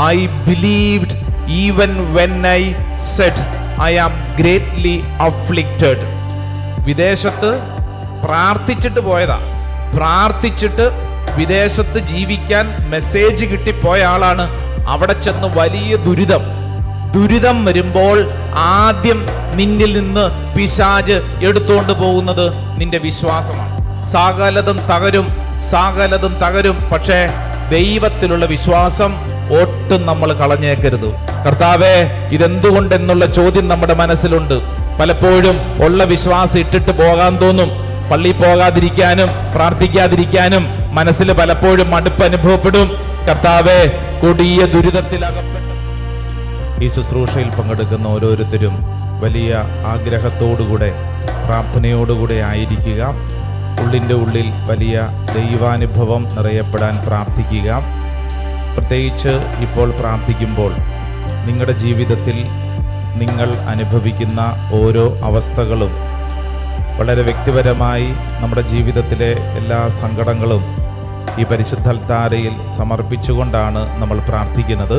I believed even when I said I am greatly afflicted. വിദേശത്ത് പ്രാർത്ഥിച്ചിട്ട് പോയതാ. പ്രാർത്ഥിച്ചിട്ട് വിദേശത്ത് ജീവിക്കാൻ മെസ്സേജ് കിട്ടിപ്പോയ ആളാണ്. അവിടെ ചെന്ന് വലിയ ദുരിതം വരുമ്പോൾ ആദ്യം നിന്നിൽ നിന്ന് പിശാച് എടുത്തുകൊണ്ട് പോകുന്നത് നിന്റെ വിശ്വാസമാണ്. സകലതും തകരും. പക്ഷേ ദൈവത്തിലുള്ള വിശ്വാസം ഒട്ടും നമ്മൾ കളഞ്ഞേക്കരുത്. കർത്താവേ, ഇതെന്തുകൊണ്ടെന്നുള്ള ചോദ്യം നമ്മുടെ മനസ്സിലുണ്ട്. പലപ്പോഴും ഉള്ള വിശ്വാസം ഇട്ടിട്ട് പോകാൻ തോന്നും. പള്ളി പോകാതിരിക്കാനും പ്രാർത്ഥിക്കാതിരിക്കാനും മനസ്സിൽ പലപ്പോഴും മടുപ്പ് അനുഭവപ്പെടും. കർത്താവേ, കൊടിയ ദുരിതത്തിലകപ്പെട്ടു. ഈ ശുശ്രൂഷയിൽ പങ്കെടുക്കുന്ന ഓരോരുത്തരും വലിയ ആഗ്രഹത്തോടുകൂടെ പ്രാർത്ഥനയോടുകൂടെ ആയിരിക്കുക. ഉള്ളിൻ്റെ ഉള്ളിൽ വലിയ ദൈവാനുഭവം നിറയപ്പെടാൻ പ്രാർത്ഥിക്കുക. പ്രത്യേകിച്ച് ഇപ്പോൾ പ്രാർത്ഥിക്കുമ്പോൾ നിങ്ങളുടെ ജീവിതത്തിൽ നിങ്ങൾ അനുഭവിക്കുന്ന ഓരോ അവസ്ഥകളും വളരെ വ്യക്തിപരമായി നമ്മുടെ ജീവിതത്തിലെ എല്ലാ സങ്കടങ്ങളും ഈ പരിശുദ്ധ അൽത്താരയിൽ സമർപ്പിച്ചുകൊണ്ടാണ് നമ്മൾ പ്രാർത്ഥിക്കുന്നത്.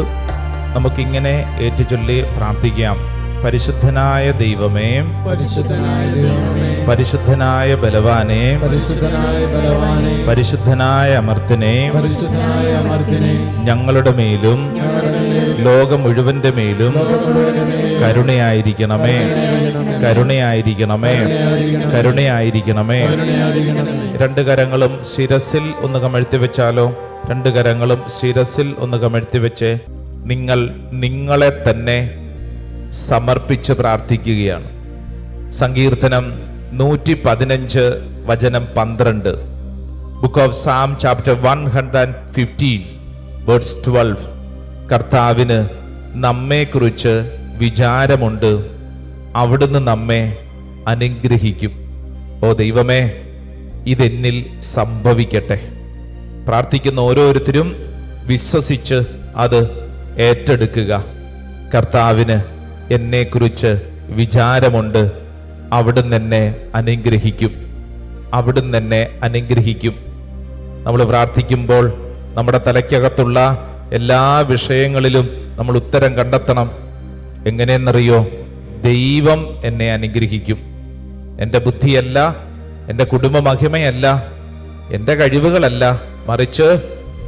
നമുക്കിങ്ങനെ ഏറ്റുചൊല്ലി പ്രാർത്ഥിക്കാം. പരിശുദ്ധനായ ദൈവമേ, പരിശുദ്ധനായ ബലവാനേ, പരിശുദ്ധനായ അമർത്തിനെ, ഞങ്ങളുടെ മേലും ലോകം മുഴുവന്റെ മേലും കരുണയായിരിക്കണമേ. രണ്ട് കരങ്ങളും ശിരസിൽ ഒന്ന് കമഴ്ത്തി വെച്ചാലോ? രണ്ട് കരങ്ങളും ശിരസിൽ ഒന്ന് കമഴ്ത്തി വെച്ച് നിങ്ങൾ നിങ്ങളെ തന്നെ സമർപ്പിച്ച് പ്രാർത്ഥിക്കുകയാണ്. സങ്കീർത്തനം 115 വചനം 12. Book of Sam chapter 115 verse 12. കർത്താവിന് നമ്മെക്കുറിച്ച് വിചാരമുണ്ട്, അവിടുന്ന് നമ്മെ അനുഗ്രഹിക്കും. ഓ ദൈവമേ, ഇതെന്നിൽ സംഭവിക്കട്ടെ. പ്രാർത്ഥിക്കുന്ന ഓരോരുത്തരും വിശ്വസിച്ച് അത് ഏറ്റെടുക്കുക. കർത്താവിന് എന്നെക്കുറിച്ച് വിചാരമുണ്ട്, അവിടുന്ന് എന്നെ അനുഗ്രഹിക്കും. നമ്മൾ പ്രാർത്ഥിക്കുമ്പോൾ നമ്മുടെ തലയ്ക്കകത്തുള്ള എല്ലാ വിഷയങ്ങളിലും നമ്മൾ ഉത്തരം കണ്ടെത്തണം. എങ്ങനെയെന്നറിയോ? ദൈവം എന്നെ അനുഗ്രഹിക്കും. എൻ്റെ ബുദ്ധിയല്ല, എൻ്റെ കുടുംബ മഹിമയല്ല, എൻ്റെ കഴിവുകളല്ല, മറിച്ച്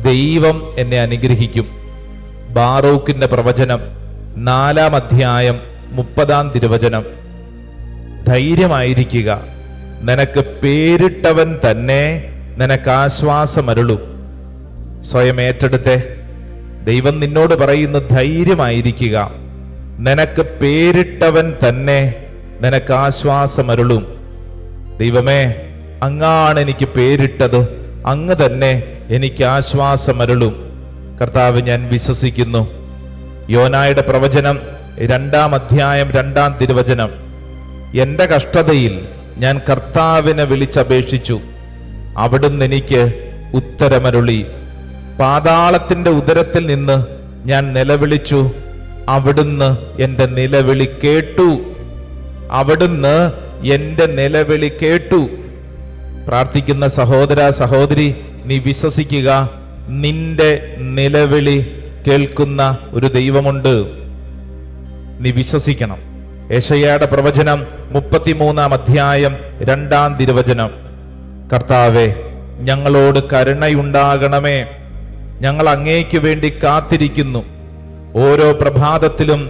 ദൈവം എന്നെ അനുഗ്രഹിക്കും. ബാറൂക്കിന്റെ പ്രവചനം 4-ാം അധ്യായം 30-ാം തിരുവചനം. ധൈര്യമായിരിക്കുക, നിനക്ക് പേരിട്ടവൻ തന്നെ നിനക്ക് ആശ്വാസമരുളും. സ്വയം ഏറ്റെടുത്തേ. ദൈവം നിന്നോട് പറയുന്നു, ധൈര്യമായിരിക്കുക, നിനക്ക് പേരിട്ടവൻ തന്നെ നിനക്ക് ആശ്വാസമരുളും. ദൈവമേ, അങ്ങാണ് എനിക്ക് പേരിട്ടത്, അങ്ങ് തന്നെ എനിക്ക് ആശ്വാസമരുളും. കർത്താവ്, ഞാൻ വിശ്വസിക്കുന്നു. യോനായുടെ പ്രവചനം 2-ാം അധ്യായം 2-ാം തിരുവചനം. എൻ്റെ കഷ്ടതയിൽ ഞാൻ കർത്താവിനെ വിളിച്ചപേക്ഷിച്ചു, അവിടുന്ന് എനിക്ക് ഉത്തരമരുളി. പാതാളത്തിന്റെ ഉദരത്തിൽ നിന്ന് ഞാൻ നിലവിളിച്ചു, അവിടുന്ന് എൻ്റെ നിലവിളി കേട്ടു. പ്രാർത്ഥിക്കുന്ന സഹോദര സഹോദരി, നീ വിശ്വസിക്കുക, നിന്റെ നിലവിളി കേൾക്കുന്ന ഒരു ദൈവമുണ്ട്. നീ വിശ്വസിക്കണം. യെശയ്യായുടെ പ്രവചനം 33-ാം അധ്യായം 2-ാം തിരുവചനം. കർത്താവേ, ഞങ്ങളോട് കരുണയുണ്ടാകണമേ, ഞങ്ങൾ അങ്ങേക്ക് വേണ്ടി കാത്തിരിക്കുന്നു. ഓരോ പ്രഭാതത്തിലും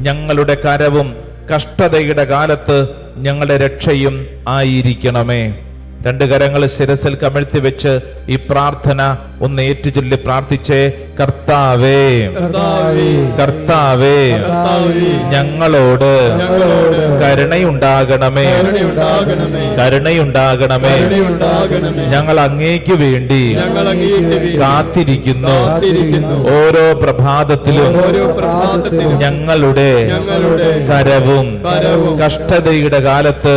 ഞങ്ങളുടെ കരവും കഷ്ടതയുടെ കാലത്ത് ഞങ്ങളുടെ രക്ഷയും ആയിരിക്കണമേ. രണ്ട് കരങ്ങൾ ശിരസിൽ കമഴ്ത്തി വെച്ച് ഈ പ്രാർത്ഥന ഒന്ന് ഏറ്റുചൊല്ലി പ്രാർത്ഥിച്ചേ. കർത്താവേ, കർത്താവേ, ഞങ്ങളോട് കരുണയുണ്ടാകണമേ, കരുണയുണ്ടാകണമേ. ഞങ്ങൾ അങ്ങേക്ക് വേണ്ടി കാത്തിരിക്കുന്നു. ഓരോ പ്രഭാതത്തിലും ഞങ്ങളുടെ കരവും കഷ്ടതയുടെ കാലത്ത്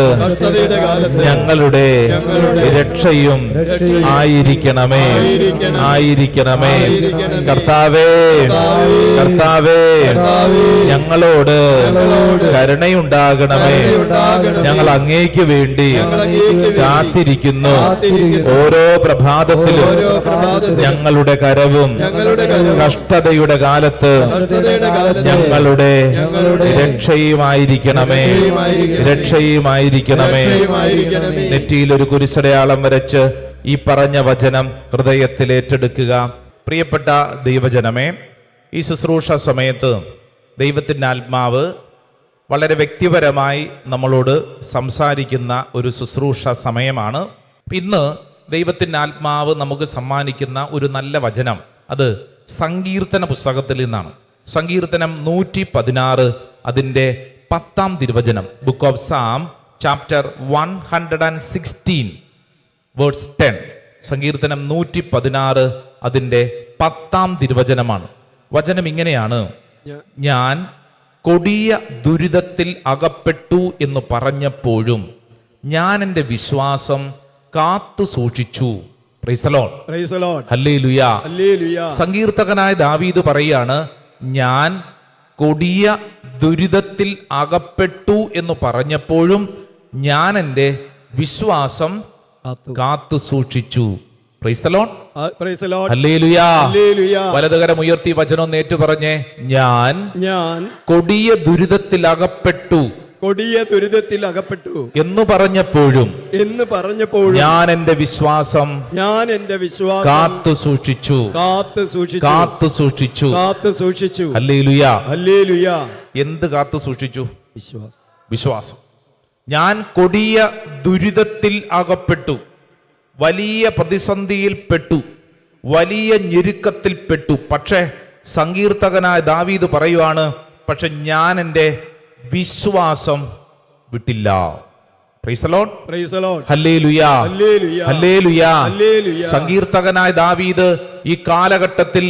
ഞങ്ങളുടെ രക്ഷയും ആയിരിക്കണമേ, ആയിരിക്കണമേ. കർത്താവേ, കർത്താവേ, ഞങ്ങളോട് കരുണയുണ്ടാകണമേ. ഞങ്ങൾ അങ്ങേക്ക് വേണ്ടി കാത്തിരിക്കുന്നു. ഓരോ പ്രഭാതത്തിലും ഞങ്ങളുടെ കരവും കഷ്ടതയുടെ കാലത്ത് ഞങ്ങളുടെ രക്ഷയുമായിരിക്കണമേ, രക്ഷയുമായിരിക്കണമേ. നെറ്റിയിൽ ഒരു കുരിശടയാളം വരച്ച് ഈ പറഞ്ഞ വചനം ഹൃദയത്തിൽ ഏറ്റെടുക്കുക. പ്രിയപ്പെട്ട ദൈവജനമേ, ഈ ശുശ്രൂഷ സമയത്ത് ദൈവത്തിൻ്റെ ആത്മാവ് വളരെ വ്യക്തിപരമായി നമ്മളോട് സംസാരിക്കുന്ന ഒരു ശുശ്രൂഷ സമയമാണ്. ഇന്ന് ദൈവത്തിൻ്റെ ആത്മാവ് നമുക്ക് സമ്മാനിക്കുന്ന ഒരു നല്ല വചനം അത് സങ്കീർത്തന പുസ്തകത്തിൽ നിന്നാണ്. സങ്കീർത്തനം 116 അതിൻ്റെ 10-ാം തിരുവചനം. Book of Sam chapter 116 verse 10. സങ്കീർത്തനം 116 അതിൻ്റെ 10-ാം തിരുവചനമാണ്. വചനം ഇങ്ങനെയാണ്: ഞാൻ കൊടിയ ദുരിതത്തിൽ അകപ്പെട്ടു എന്ന് പറഞ്ഞപ്പോഴും ഞാൻ എൻ്റെ വിശ്വാസം കാത്തു സൂക്ഷിച്ചു. Praise the lord, praise the lord, hallelujah, hallelujah. സങ്കീർത്തകനായ ദാവീദ് പറയാണ്, ഞാൻ കൊടിയ ദുരിതത്തിൽ അകപ്പെട്ടു എന്ന് പറഞ്ഞപ്പോഴും ഞാൻ എൻ്റെ വിശ്വാസം കാത്തു സൂക്ഷിച്ചു. Praise the lord, praise the lord, hallelujah, hallelujah. വലതുകരം ഉയർത്തി വചനം ഏറ്റു പറഞ്ഞേ: ഞാൻ കൊടിയ ദുരിതത്തിൽ അകപ്പെട്ടു, കൊടിയ ദുരിതത്തിൽ അകപ്പെട്ടു എന്ന് പറഞ്ഞപ്പോഴും ഞാൻ എൻ്റെ വിശ്വാസം കാത്തു സൂക്ഷിച്ചു, കാത്തു സൂക്ഷിച്ചു, കാത്തു സൂക്ഷിച്ചു, കാത്തു സൂക്ഷിച്ചു. Hallelujah, hallelujah. എന്ത് കാത്തു സൂക്ഷിച്ചു? വിശ്വാസം, വിശ്വാസം. ഞാൻ കൊടിയ ദുരിതത്തിൽ അകപ്പെട്ടു, വലിയ പ്രതിസന്ധിയിൽ പെട്ടു, വലിയ ഞെരുക്കത്തിൽ പെട്ടു. പക്ഷേ സങ്കീർത്തകനായ ദാവീദ് പറയുവാണ്, പക്ഷെ ഞാൻ എൻ്റെ വിശ്വാസം വിട്ടില്ല. Praise the lord, praise the lord, hallelujah, hallelujah, hallelujah, hallelujah. സങ്കീർത്തകനായ ദാവീദ് ഈ കാലഘട്ടത്തിൽ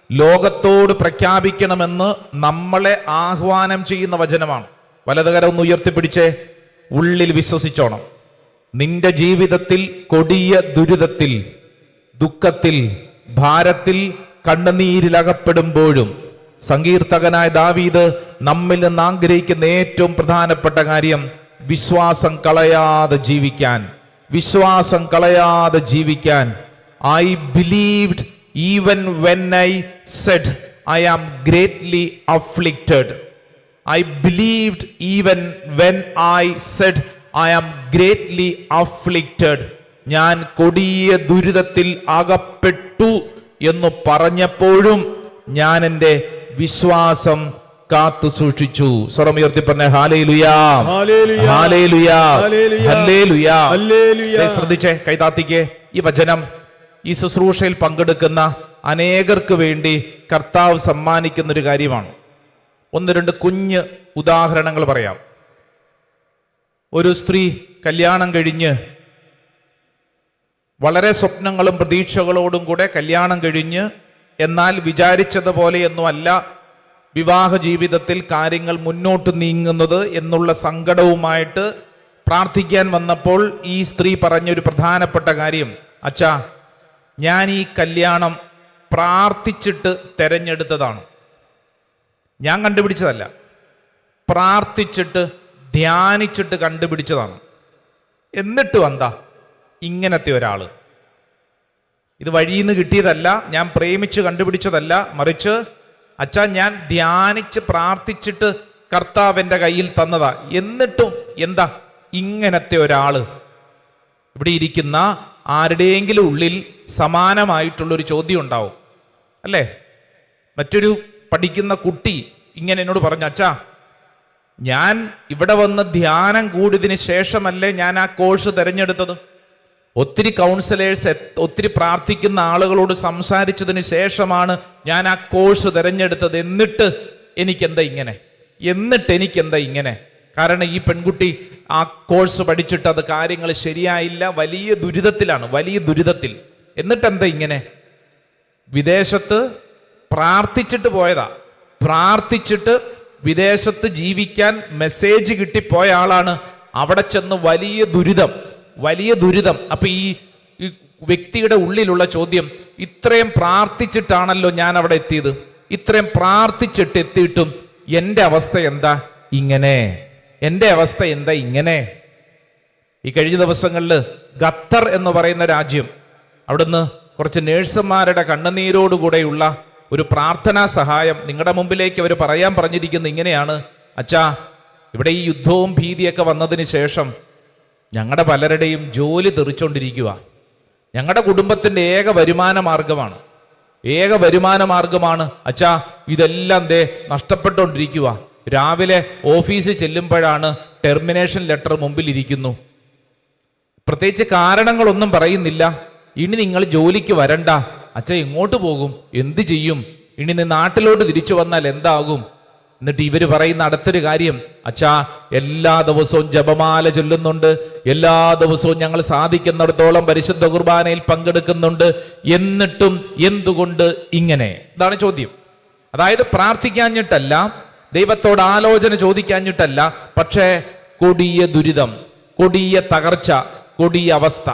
ലോകത്തോട് പ്രഖ്യാപിക്കണമെന്ന് നമ്മളെ ആഹ്വാനം ചെയ്യുന്ന വചനമാണ്. വലതുകരം ഒന്ന് ഉയർത്തിപ്പിടിച്ചേ, ഉള്ളിൽ വിശ്വസിച്ചോണം. നിന്റെ ജീവിതത്തിൽ കൊടിയ ദുരിതത്തിൽ, ദുഃഖത്തിൽ, ഭാരത്തിൽ, കണ്ണുനീരിലകപ്പെടുമ്പോഴും സങ്കീർത്തകനായ ദാവീദ് നമ്മിൽ നിന്ന് ആഗ്രഹിക്കുന്ന ഏറ്റവും പ്രധാനപ്പെട്ട കാര്യം വിശ്വാസം കളയാതെ ജീവിക്കാൻ, വിശ്വാസം കളയാതെ ജീവിക്കാൻ. I believed even when I said I am greatly afflicted. I believed even when I said I am greatly afflicted. ഞാൻ കൊടിയ ദുരിതത്തിൽ അകപ്പെട്ടു എന്ന് പറഞ്ഞപ്പോഴും ഞാൻ എൻ്റെ വിശ്വാസം കാത്തു സൂക്ഷിച്ചു. സ്വരം ഉയർത്തി പറഞ്ഞ ഹല്ലേലൂയ, ഹല്ലേലൂയ, ഹല്ലേലൂയ, ഹല്ലേലൂയ. ശ്രദ്ധിച്ചേ, കൈതാത്തിക്ക്. ഈ വചനം ഈ ശുശ്രൂഷയിൽ പങ്കെടുക്കുന്ന അനേകർക്ക് വേണ്ടി കർത്താവ് സമ്മാനിക്കുന്ന ഒരു കാര്യമാണ്. 1-2 കുഞ്ഞ് ഉദാഹരണങ്ങൾ പറയാം. ഒരു സ്ത്രീ കല്യാണം കഴിഞ്ഞ് വളരെ സ്വപ്നങ്ങളും പ്രതീക്ഷകളോടും കൂടെ കല്യാണം കഴിഞ്ഞ്, എന്നാൽ വിചാരിച്ചതുപോലെയൊന്നുമല്ല വിവാഹ ജീവിതത്തിൽ കാര്യങ്ങൾ മുന്നോട്ട് നീങ്ങുന്നത് എന്നുള്ള സങ്കടവുമായിട്ട് പ്രാർത്ഥിക്കാൻ വന്നപ്പോൾ ഈ സ്ത്രീ പറഞ്ഞൊരു പ്രധാനപ്പെട്ട കാര്യം: അച്ഛാ, ഞാൻ ഈ കല്യാണം പ്രാർത്ഥിച്ചിട്ട് തെരഞ്ഞെടുത്തതാണ്, ഞാൻ കണ്ടുപിടിച്ചതല്ല, പ്രാർത്ഥിച്ചിട്ട് ധ്യാനിച്ചിട്ട് കണ്ടുപിടിച്ചതാണ്. എന്നിട്ടും എന്താ ഇങ്ങനത്തെ ഒരാള്? ഇത് വഴിയിൽ നിന്ന് കിട്ടിയതല്ല, ഞാൻ പ്രേമിച്ച് കണ്ടുപിടിച്ചതല്ല, മറിച്ച് അച്ഛാ ഞാൻ ധ്യാനിച്ച് പ്രാർത്ഥിച്ചിട്ട് കർത്താവിൻ്റെ കയ്യിൽ തന്നതാ. എന്നിട്ടും എന്താ ഇങ്ങനത്തെ ഒരാള്? ഇവിടെ ഇരിക്കുന്ന ആരുടെയെങ്കിലും ഉള്ളിൽ സമാനമായിട്ടുള്ളൊരു ചോദ്യം ഉണ്ടാവും അല്ലേ? മറ്റൊരു പഠിക്കുന്ന കുട്ടി ഇങ്ങനെ എന്നോട് പറഞ്ഞു, അച്ഛാ ഞാൻ ഇവിടെ വന്ന് ധ്യാനം കൂടിയതിന് ശേഷമല്ലേ ഞാൻ ആ കോഴ്സ് തിരഞ്ഞെടുത്തത്. ഒത്തിരി കൗൺസിലേഴ്സ്, ഒത്തിരി പ്രാർത്ഥിക്കുന്ന ആളുകളോട് സംസാരിച്ചതിന് ശേഷമാണ് ഞാൻ ആ കോഴ്സ് തിരഞ്ഞെടുത്തത്. എന്നിട്ട് എനിക്കെന്താ ഇങ്ങനെ? കാരണം ഈ പെൺകുട്ടി ആ കോഴ്സ് പഠിച്ചിട്ട് അത് കാര്യങ്ങൾ ശരിയായില്ല, വലിയ ദുരിതത്തിലാണ്, വലിയ ദുരിതത്തിൽ. എന്നിട്ടെന്താ ഇങ്ങനെ? വിദേശത്ത് പ്രാർത്ഥിച്ചിട്ട് പോയതാ, പ്രാർത്ഥിച്ചിട്ട് വിദേശത്ത് ജീവിക്കാൻ മെസ്സേജ് കിട്ടിപ്പോയ ആളാണ്. അവിടെ ചെന്ന് വലിയ ദുരിതം. അപ്പൊ ഈ വ്യക്തിയുടെ ഉള്ളിലുള്ള ചോദ്യം, ഇത്രയും പ്രാർത്ഥിച്ചിട്ടാണല്ലോ ഞാൻ അവിടെ എത്തിയത്, ഇത്രയും പ്രാർത്ഥിച്ചിട്ട് എത്തിയിട്ടും എൻ്റെ അവസ്ഥ എന്താ ഇങ്ങനെ, എൻ്റെ അവസ്ഥ എന്താ ഇങ്ങനെ. ഈ കഴിഞ്ഞ ദിവസങ്ങളിൽ ഖത്തർ എന്ന് പറയുന്ന രാജ്യം, അവിടുന്ന് കുറച്ച് നേഴ്സുമാരുടെ കണ്ണുനീരോടുകൂടെയുള്ള ഒരു പ്രാർത്ഥനാ സഹായം നിങ്ങളുടെ മുമ്പിലേക്ക് അവർ പറയാൻ പറഞ്ഞിരിക്കുന്നത് ഇങ്ങനെയാണ്: അച്ഛാ, ഇവിടെ ഈ യുദ്ധവും ഭീതിയൊക്കെ വന്നതിന് ശേഷം ഞങ്ങളുടെ പലരുടെയും ജോലി തെറിച്ചുകൊണ്ടിരിക്കുക. ഞങ്ങളുടെ കുടുംബത്തിൻ്റെ ഏക വരുമാന മാർഗമാണ് അച്ഛാ, ഇതെല്ലാം നഷ്ടപ്പെട്ടുകൊണ്ടിരിക്കുക. രാവിലെ ഓഫീസിൽ ചെല്ലുമ്പോഴാണ് ടെർമിനേഷൻ ലെറ്റർ മുമ്പിൽ ഇരിക്കുന്നു. പ്രത്യേകിച്ച് കാരണങ്ങളൊന്നും പറയുന്നില്ല. ഇനി നിങ്ങൾ ജോലിക്ക് വരണ്ട. അച്ഛൻ എങ്ങോട്ട് പോകും? എന്ത് ചെയ്യും? ഇനി നീ നാട്ടിലോട്ട് തിരിച്ചു വന്നാൽ എന്താകും? എന്നിട്ട് ഇവർ പറയുന്ന അടുത്തൊരു കാര്യം: അച്ഛാ, എല്ലാ ദിവസവും ജപമാല ചൊല്ലുന്നുണ്ട്, എല്ലാ ദിവസവും ഞങ്ങൾ സാധിക്കുന്നിടത്തോളം പരിശുദ്ധ കുർബാനയിൽ പങ്കെടുക്കുന്നുണ്ട്, എന്നിട്ടും എന്തുകൊണ്ട് ഇങ്ങനെ? ഇതാണ് ചോദ്യം. അതായത് പ്രാർത്ഥിക്കാഞ്ഞിട്ടല്ല, ദൈവത്തോട് ആലോചന ചോദിക്കാഞ്ഞിട്ടല്ല, പക്ഷേ കൊടിയ ദുരിതം, കൊടിയ തകർച്ച, കൊടിയ അവസ്ഥ.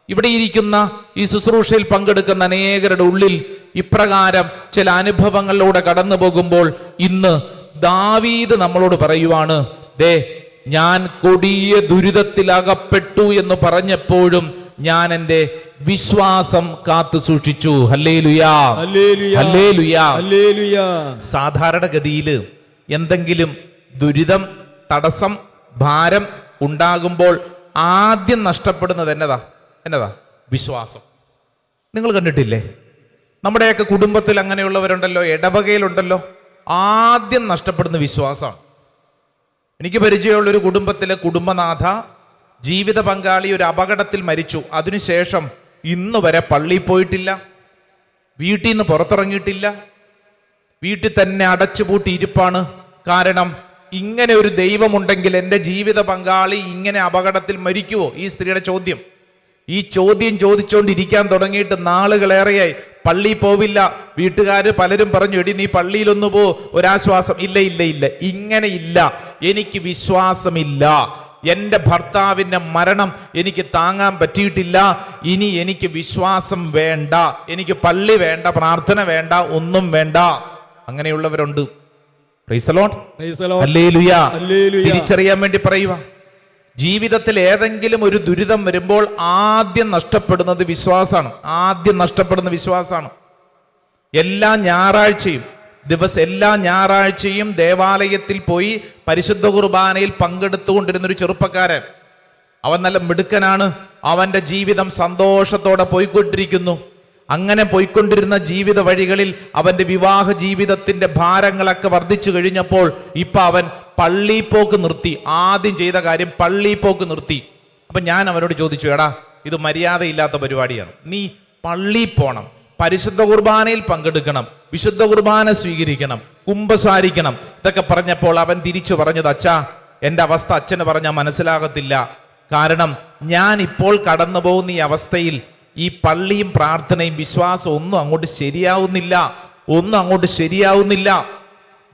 ഇവിടെ ഇരിക്കുന്ന ഈ ശുശ്രൂഷയിൽ പങ്കെടുക്കുന്ന അനേകരുടെ ഉള്ളിൽ ഇപ്രകാരം ചില അനുഭവങ്ങളിലൂടെ കടന്നു പോകുമ്പോൾ ഇന്ന് ദാവീദ് നമ്മളോട് പറയുവാണ്: ഞാൻ കൊടിയ ദുരിതത്തിൽ അകപ്പെട്ടു എന്ന് പറഞ്ഞപ്പോഴും ഞാൻ എൻ്റെ വിശ്വാസം കാത്തു സൂക്ഷിച്ചു. ഹല്ലേലൂയാ, ഹല്ലേലൂയാ, ഹല്ലേലൂയാ. സാധാരണഗതിയിൽ എന്തെങ്കിലും ദുരിതം, തടസ്സം, ഭാരം ഉണ്ടാകുമ്പോൾ ആദ്യം നഷ്ടപ്പെടുന്നത് എന്നതാ? വിശ്വാസം. നിങ്ങൾ കണ്ടിട്ടില്ലേ? നമ്മുടെയൊക്കെ കുടുംബത്തിൽ അങ്ങനെയുള്ളവരുണ്ടല്ലോ, ഇടവകയിലുണ്ടല്ലോ. ആദ്യം നഷ്ടപ്പെടുന്ന വിശ്വാസമാണ്. എനിക്ക് പരിചയമുള്ളൊരു കുടുംബത്തിലെ കുടുംബനാഥ, ജീവിത പങ്കാളി ഒരു അപകടത്തിൽ മരിച്ചു. അതിനുശേഷം ഇന്നു വരെ പള്ളിയിൽ പോയിട്ടില്ല, വീട്ടിൽ നിന്ന് പുറത്തിറങ്ങിയിട്ടില്ല, വീട്ടിൽ തന്നെ അടച്ചുപൂട്ടി ഇരിപ്പാണ്. കാരണം ഇങ്ങനെ ഒരു ദൈവമുണ്ടെങ്കിൽ എൻ്റെ ജീവിത പങ്കാളി ഇങ്ങനെ അപകടത്തിൽ മരിക്കുവോ? ഈ സ്ത്രീയുടെ ചോദ്യം. ഈ ചോദ്യം ചോദിച്ചുകൊണ്ടിരിക്കാൻ തുടങ്ങിയിട്ട് നാളുകളേറെയായി. പള്ളിയിൽ പോവില്ല. വീട്ടുകാർ പലരും പറഞ്ഞു: എടി നീ പള്ളിയിലൊന്നു പോ, ഒരാശ്വാസം. ഇല്ല, ഇങ്ങനെ ഇല്ല, എനിക്ക് വിശ്വാസമില്ല, എൻ്റെ ഭർത്താവിൻ്റെ മരണം എനിക്ക് താങ്ങാൻ പറ്റിയിട്ടില്ല, ഇനി എനിക്ക് വിശ്വാസം വേണ്ട, എനിക്ക് പള്ളി വേണ്ട, പ്രാർത്ഥന വേണ്ട, ഒന്നും വേണ്ട. അങ്ങനെയുള്ളവരുണ്ട്. പ്രൈസ് ദി ലോർഡ്, ഹല്ലേലൂയ. തിരിച്ചറിയാൻ വേണ്ടി പറയുക, ജീവിതത്തിൽ ഏതെങ്കിലും ഒരു ദുരിതം വരുമ്പോൾ ആദ്യം നഷ്ടപ്പെടുന്നത് വിശ്വാസമാണ്. എല്ലാ ഞായറാഴ്ചയും ദേവാലയത്തിൽ പോയി പരിശുദ്ധ കുർബാനയിൽ പങ്കെടുത്തുകൊണ്ടിരുന്നൊരു ചെറുപ്പക്കാരൻ. അവൻ നല്ല മിടുക്കനാണ്. അവൻ്റെ ജീവിതം സന്തോഷത്തോടെ പോയിക്കൊണ്ടിരിക്കുന്നു. അങ്ങനെ പോയിക്കൊണ്ടിരുന്ന ജീവിത വഴികളിൽ അവൻ്റെ വിവാഹ ജീവിതത്തിന്റെ ഭാരങ്ങളൊക്കെ വർദ്ധിച്ചു കഴിഞ്ഞപ്പോൾ ഇപ്പൊ അവൻ പള്ളിപ്പോക്ക് നിർത്തി. ആദ്യം ചെയ്ത കാര്യം പള്ളിപ്പോക്ക് നിർത്തി. അപ്പൊ ഞാൻ അവനോട് ചോദിച്ചു: എടാ, ഇത് മര്യാദയില്ലാത്ത പരിപാടിയാണ്. നീ പള്ളി പോണം, പരിശുദ്ധ കുർബാനയിൽ പങ്കെടുക്കണം, വിശുദ്ധ കുർബാന സ്വീകരിക്കണം, കുമ്പസാരിക്കണം. ഇതൊക്കെ പറഞ്ഞപ്പോൾ അവൻ തിരിച്ചു പറഞ്ഞത്: അച്ഛാ, എൻ്റെ അവസ്ഥ അച്ഛന് പറഞ്ഞാൽ മനസ്സിലാകത്തില്ല. കാരണം ഞാൻ ഇപ്പോൾ കടന്നു പോകുന്ന ഈ അവസ്ഥയിൽ ഈ പള്ളിയും പ്രാർത്ഥനയും വിശ്വാസവും ഒന്നും അങ്ങോട്ട് ശരിയാവുന്നില്ല.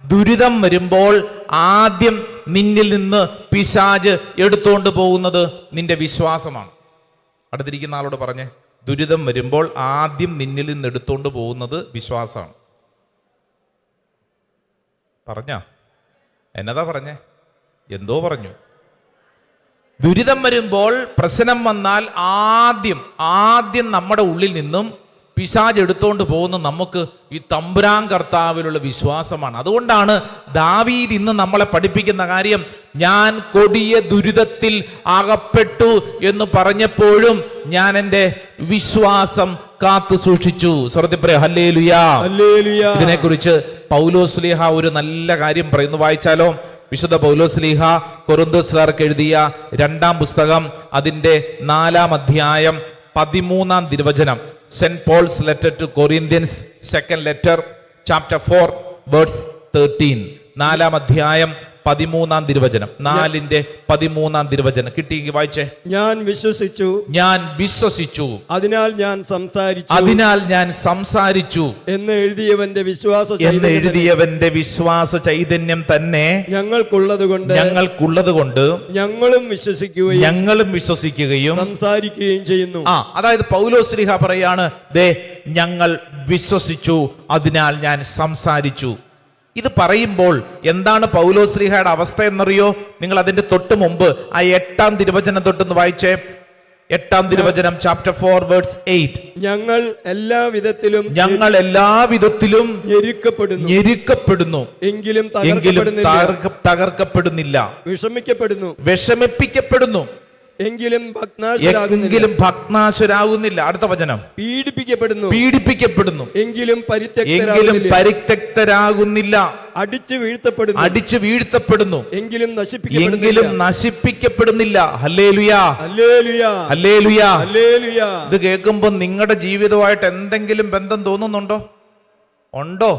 ദുരിതം വരുമ്പോൾ ആദ്യം നിന്നിൽ നിന്ന് പിശാച് എടുത്തുകൊണ്ട് പോകുന്നത് നിന്റെ വിശ്വാസമാണ്. അടുത്തിരിക്കുന്ന ആളോട് പറഞ്ഞേ: ദുരിതം വരുമ്പോൾ ആദ്യം നിന്നിൽ നിന്ന് എടുത്തുകൊണ്ട് പോകുന്നത് വിശ്വാസമാണ്. എന്നതാ പറഞ്ഞേ? എന്തോ പറഞ്ഞു. ദുരിതം വരുമ്പോൾ, പ്രശ്നം വന്നാൽ ആദ്യം നമ്മുടെ ഉള്ളിൽ നിന്നും പിശാച് എടുത്തുകൊണ്ട് പോകുന്ന നമുക്ക് ഈ തമ്പുരാൻ കർത്താവിലുള്ള വിശ്വാസമാണ്. അതുകൊണ്ടാണ് ദാവീദ് ഇന്ന് നമ്മളെ പഠിപ്പിക്കുന്ന കാര്യം: ഞാൻ കൊടിയ ദുരിതത്തിൽ അകപ്പെട്ടു എന്ന് പറഞ്ഞപ്പോഴും ഞാൻ എൻ്റെ വിശ്വാസം കാത്തു സൂക്ഷിച്ചു. സ്വർഗ്ഗത്തിൽ പറയാം ഹല്ലേലൂയാ, ഹല്ലേലൂയാ. ഇതിനെക്കുറിച്ച് പൗലോസ്ലീഹ ഒരു നല്ല കാര്യം പറയുന്നു. വായിച്ചാലോ? വിശുദ്ധ പൗലോസ്ലീഹ കൊരിന്ത്യർക്കാർക്ക് എഴുതിയ 2-ാം പുസ്തകം, അതിന്റെ 4-ാം അധ്യായം 13-ാം തിരുവചനം. Saint Paul's letter to Corinthians, second letter, chapter 4 verse 13. 4-ാം അധ്യായം 13-ാം തിരുവചനം. 4:13 തിരുവചനം കിട്ടിയെങ്കിൽ വായിച്ചേ. ഞാൻ വിശ്വസിച്ചു, ഞാൻ വിശ്വസിച്ചു, അതിനാൽ ഞാൻ സംസാരിച്ചു, അതിനാൽ ഞാൻ സംസാരിച്ചു എന്ന് എഴുതിയവന്റെ വിശ്വാസ ചൈതന്യം തന്നെ ഞങ്ങൾക്കുള്ളതുകൊണ്ട് ഞങ്ങളും വിശ്വസിക്കുകയും സംസാരിക്കുകയും ചെയ്യുന്നു. അതായത് പൗലോസ് ശ്ലീഹ പറയാണ്, ദേ ഞങ്ങൾ വിശ്വസിച്ചു, അതിനാൽ ഞാൻ സംസാരിച്ചു. ഇത് പറയുമ്പോൾ എന്താണ് പൗലോസ് ശ്ലീഹയുടെ അവസ്ഥ എന്നറിയോ? നിങ്ങൾ അതിന്റെ തൊട്ട് മുമ്പ് ആ 8-ാം തിരുവചനം തൊട്ടൊന്ന് വായിച്ചേ. 8-ാം തിരുവചനം, ചാപ്റ്റർ 4 വേഴ്സ് 8. ഞങ്ങൾ എല്ലാവിധത്തിലും ഞെരുക്കപ്പെടുന്നു, എങ്കിലും തകർക്കപ്പെടുന്നില്ല, വിഷമിപ്പിക്കപ്പെടുന്നു, എങ്കിലും ഭഗ്നാശരാകുന്നില്ല. അടുത്ത വചനം, പീഡിപ്പിക്കപ്പെടുന്നു, എങ്കിലും പരിത്യക്തരാകുന്നില്ല, അടിച്ചു വീഴ്ത്തപ്പെടുന്നു, എങ്കിലും നശിപ്പിക്കപ്പെടുന്നില്ല. ഹല്ലേലൂയാ, ഹല്ലേലൂയാ, ഹല്ലേലൂയാ, ഹല്ലേലൂയാ. ഇത് കേൾക്കുമ്പോൾ നിങ്ങളുടെ ജീവിതമായിട്ട് എന്തെങ്കിലും ബന്ധം തോന്നുന്നുണ്ടോ? ഉണ്ടോ?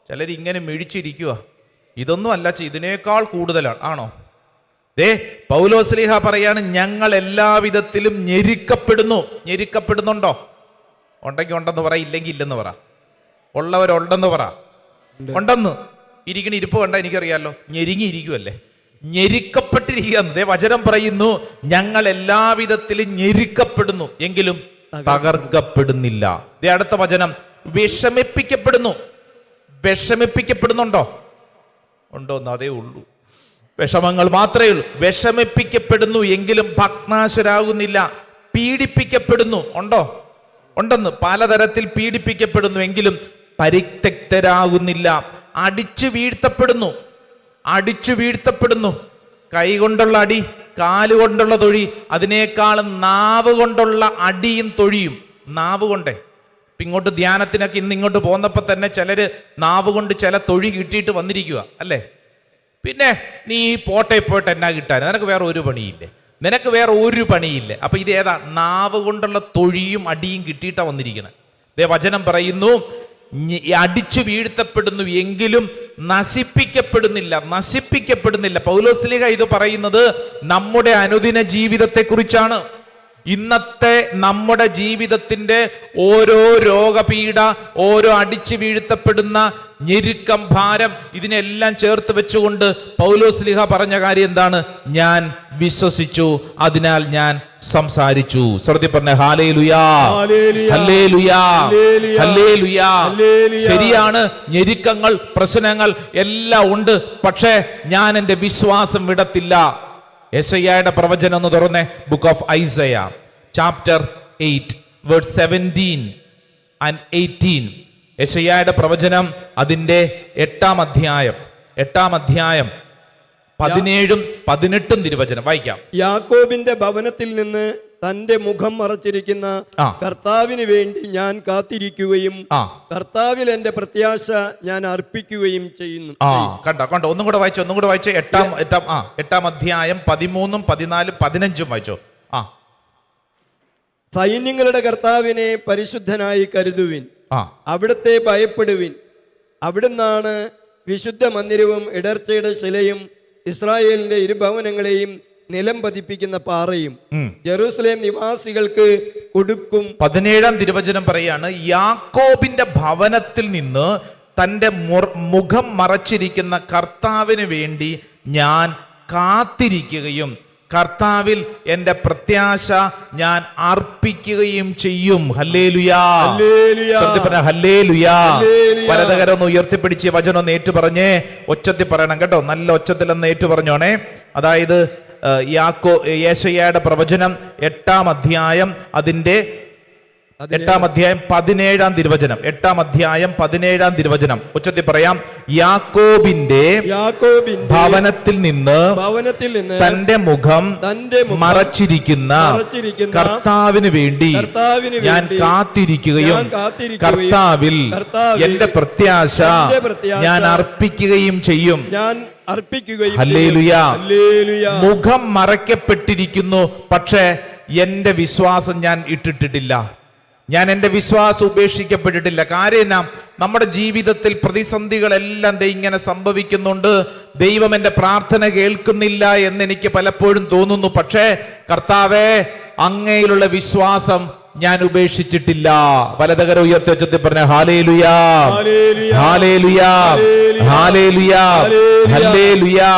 ചിലരിങ്ങനെ മിഴിച്ചിരിക്കുക. ഇതൊന്നും അല്ല, ഇതിനേക്കാൾ കൂടുതലാണ്. ആണോ? പൗലോസ് ശ്ലീഹ പറയാണ്, ഞങ്ങൾ എല്ലാവിധത്തിലും ഞെരുക്കപ്പെടുന്നുണ്ടോ? ഉണ്ടെങ്കിൽ ഉണ്ടെന്ന് പറ, ഇല്ലെങ്കിൽ ഇല്ലെന്ന് പറ. ഉള്ളവരുണ്ടെന്ന് പറ. ഉണ്ടെന്ന് ഇരിപ്പ് കണ്ട എനിക്കറിയാലോ, ഞെരുങ്ങിയിരിക്കുമല്ലേ, ഞെരുക്കപ്പെട്ടിരിക്കുക. വചനം പറയുന്നു, ഞങ്ങൾ എല്ലാവിധത്തിലും ഞെരുക്കപ്പെടുന്നു, എങ്കിലും തകർക്കപ്പെടുന്നില്ല. അടുത്ത വചനം, വിഷമിപ്പിക്കപ്പെടുന്നുണ്ടോ? ഉണ്ടോന്ന്? അതേ ഉള്ളൂ, വിഷമങ്ങൾ മാത്രമേ ഉള്ളൂ. വിഷമിപ്പിക്കപ്പെടുന്നു, എങ്കിലും ഭഗ്നാശരാകുന്നില്ല. പീഡിപ്പിക്കപ്പെടുന്നു, ഉണ്ടോ? ഉണ്ടെന്ന്. പലതരത്തിൽ പീഡിപ്പിക്കപ്പെടുന്നു, എങ്കിലും പരിത്യക്തരാകുന്നില്ല. അടിച്ചു വീഴ്ത്തപ്പെടുന്നു. കൈ കൊണ്ടുള്ള അടി, കാലുകൊണ്ടുള്ള തൊഴി, അതിനേക്കാളും നാവ് കൊണ്ടുള്ള അടിയും തൊഴിയും. നാവ് കൊണ്ടേ ഇങ്ങോട്ട് ധ്യാനത്തിനൊക്കെ ഇന്ന് ഇങ്ങോട്ട് പോന്നപ്പോ തന്നെ ചിലര് നാവ് കൊണ്ട് ചില തൊഴി കിട്ടിയിട്ട് വന്നിരിക്കുക അല്ലേ? പിന്നെ നീ പോട്ടെ എന്നാ കിട്ടാൻ? നിനക്ക് വേറെ ഒരു പണിയില്ലേ? അപ്പൊ ഇത് ഏതാ? നാവ് കൊണ്ടുള്ള തൊഴിയും അടിയും കിട്ടിയിട്ടാ വന്നിരിക്കുന്നത്. വചനം പറയുന്നു, അടിച്ചു വീഴ്ത്തപ്പെടുന്നു, എങ്കിലും നശിപ്പിക്കപ്പെടുന്നില്ല. പൗലോസ് ശ്ലീഹ ഇത് പറയുന്നത് നമ്മുടെ അനുദിന ജീവിതത്തെ കുറിച്ചാണ്. ഇന്നത്തെ നമ്മുടെ ജീവിതത്തിന്റെ ഓരോ രോഗപീഠ, ഓരോ അടിച്ചു വീഴ്ത്തപ്പെടുന്ന ഞെരുക്കം, ഭാരം, ഇതിനെല്ലാം ചേർത്ത് വെച്ചുകൊണ്ട് പൗലോസ് ശ്ലീഹ പറഞ്ഞ കാര്യം എന്താണ്? ഞാൻ വിശ്വസിച്ചു, അതിനാൽ ഞാൻ സംസാരിച്ചു. ശ്രദ്ധ പറഞ്ഞ ഹല്ലേലൂയാ, ഹല്ലേലൂയാ, ഹല്ലേലൂയാ. ശരിയാണ്, ഞെരുക്കങ്ങൾ, പ്രശ്നങ്ങൾ എല്ലാം ഉണ്ട്. പക്ഷേ ഞാൻ എൻ്റെ വിശ്വാസം വിടത്തില്ല. യെശയ്യായുടെ പ്രവചനം ഒന്ന് തുറന്നേ. Book of Isaiah, chapter 8 verse 17 and 18. യെശയ്യായുടെ പ്രവചനം, അതിന്റെ 8-ാം അധ്യായം 17-18 തിരുവചനം വായിക്കാം. യാക്കോബിന്റെ ഭവനത്തിൽ നിന്ന് തന്റെ മുഖം മറച്ചിരിക്കുന്ന കർത്താവിന് വേണ്ടി ഞാൻ കാത്തിരിക്കുകയും കർത്താവിൽ എന്റെ പ്രത്യാശ ഞാൻ അർപ്പിക്കുകയും ചെയ്യുന്നു. കണ്ടോ? ഒന്നും കൂടെ വായിച്ചേ. 8-ാം അധ്യായം 13, 14, 15 വായിച്ചോ. സൈന്യങ്ങളുടെ കർത്താവിനെ പരിശുദ്ധനായി കരുതുവിൻ, അവിടുത്തെ ഭയപ്പെടുവിൻ. അവിടുന്നാണ് വിശുദ്ധ മന്ദിരവും ഇടർച്ചയുടെ ശിലയും ഇസ്രായേലിന്റെ ഇരുഭവനങ്ങളെയും നിലം പതിപ്പിക്കുന്ന പാറയും ജെറൂസലേം നിവാസികൾക്ക് കൊടുക്കും. 17-ാം തിരുവചനം പറയാണ്, യാക്കോബിന്റെ ഭവനത്തിൽ നിന്ന് തന്റെ മുഖം മറച്ചിരിക്കുന്ന കർത്താവിന് വേണ്ടി ഞാൻ കാത്തിരിക്കുകയും കർത്താവിൽ എന്റെ പ്രത്യാശ ഞാൻ അർപ്പിക്കുകയും ചെയ്യും. ഹല്ലേലൂയാ, ഹല്ലേലൂയാ. വലതുകരം ഒന്ന് ഉയർത്തിപ്പിടിച്ച് വചനം ഒന്ന് ഏറ്റു പറഞ്ഞേ. ഒച്ചത്തിൽ പറയണം കേട്ടോ, നല്ല ഒച്ചത്തിൽ ഒന്ന് ഏറ്റു പറഞ്ഞോണേ. അതായത് യെശയ്യായുടെ പ്രവചനം 8-ാം അധ്യായം, അതിന്റെ 8-ാം അധ്യായം 17-ാം തിരുവചനം. 8-ാം അധ്യായം 17-ാം തിരുവചനം ഉച്ചത്തിൽ പറയാം. യാക്കോബിന്റെ ഭവനത്തിൽ നിന്ന് തന്റെ മുഖം മറച്ചിരിക്കുന്ന കർത്താവിന് വേണ്ടി ഞാൻ കാത്തിരിക്കുകയും കർത്താവിൽ എന്റെ പ്രത്യാശ ഞാൻ അർപ്പിക്കുകയും ചെയ്യും. ഹല്ലേലൂയാ. മുഖം മറയ്ക്കപ്പെട്ടിരിക്കുന്നു, പക്ഷേ എന്റെ വിശ്വാസം ഞാൻ ഇട്ടിട്ടില്ല. ഞാൻ എൻ്റെ വിശ്വാസം ഉപേക്ഷിക്കപ്പെട്ടിട്ടില്ല. കാര്യം നമ്മുടെ ജീവിതത്തിൽ പ്രതിസന്ധികളെല്ലാം ഇങ്ങനെ സംഭവിക്കുന്നുണ്ട്. ദൈവം എൻ്റെ പ്രാർത്ഥന കേൾക്കുന്നില്ല എന്ന് എനിക്ക് പലപ്പോഴും തോന്നുന്നു. പക്ഷേ കർത്താവേ, അങ്ങയിലുള്ള വിശ്വാസം ഞാൻ ഉപേക്ഷിച്ചിട്ടില്ല. വലതുകരം ഉയർത്തി വെച്ചത്തിൽ പറഞ്ഞ ഹല്ലേലൂയാ, ഹല്ലേലൂയാ, ഹല്ലേലൂയാ, ഹല്ലേലൂയാ.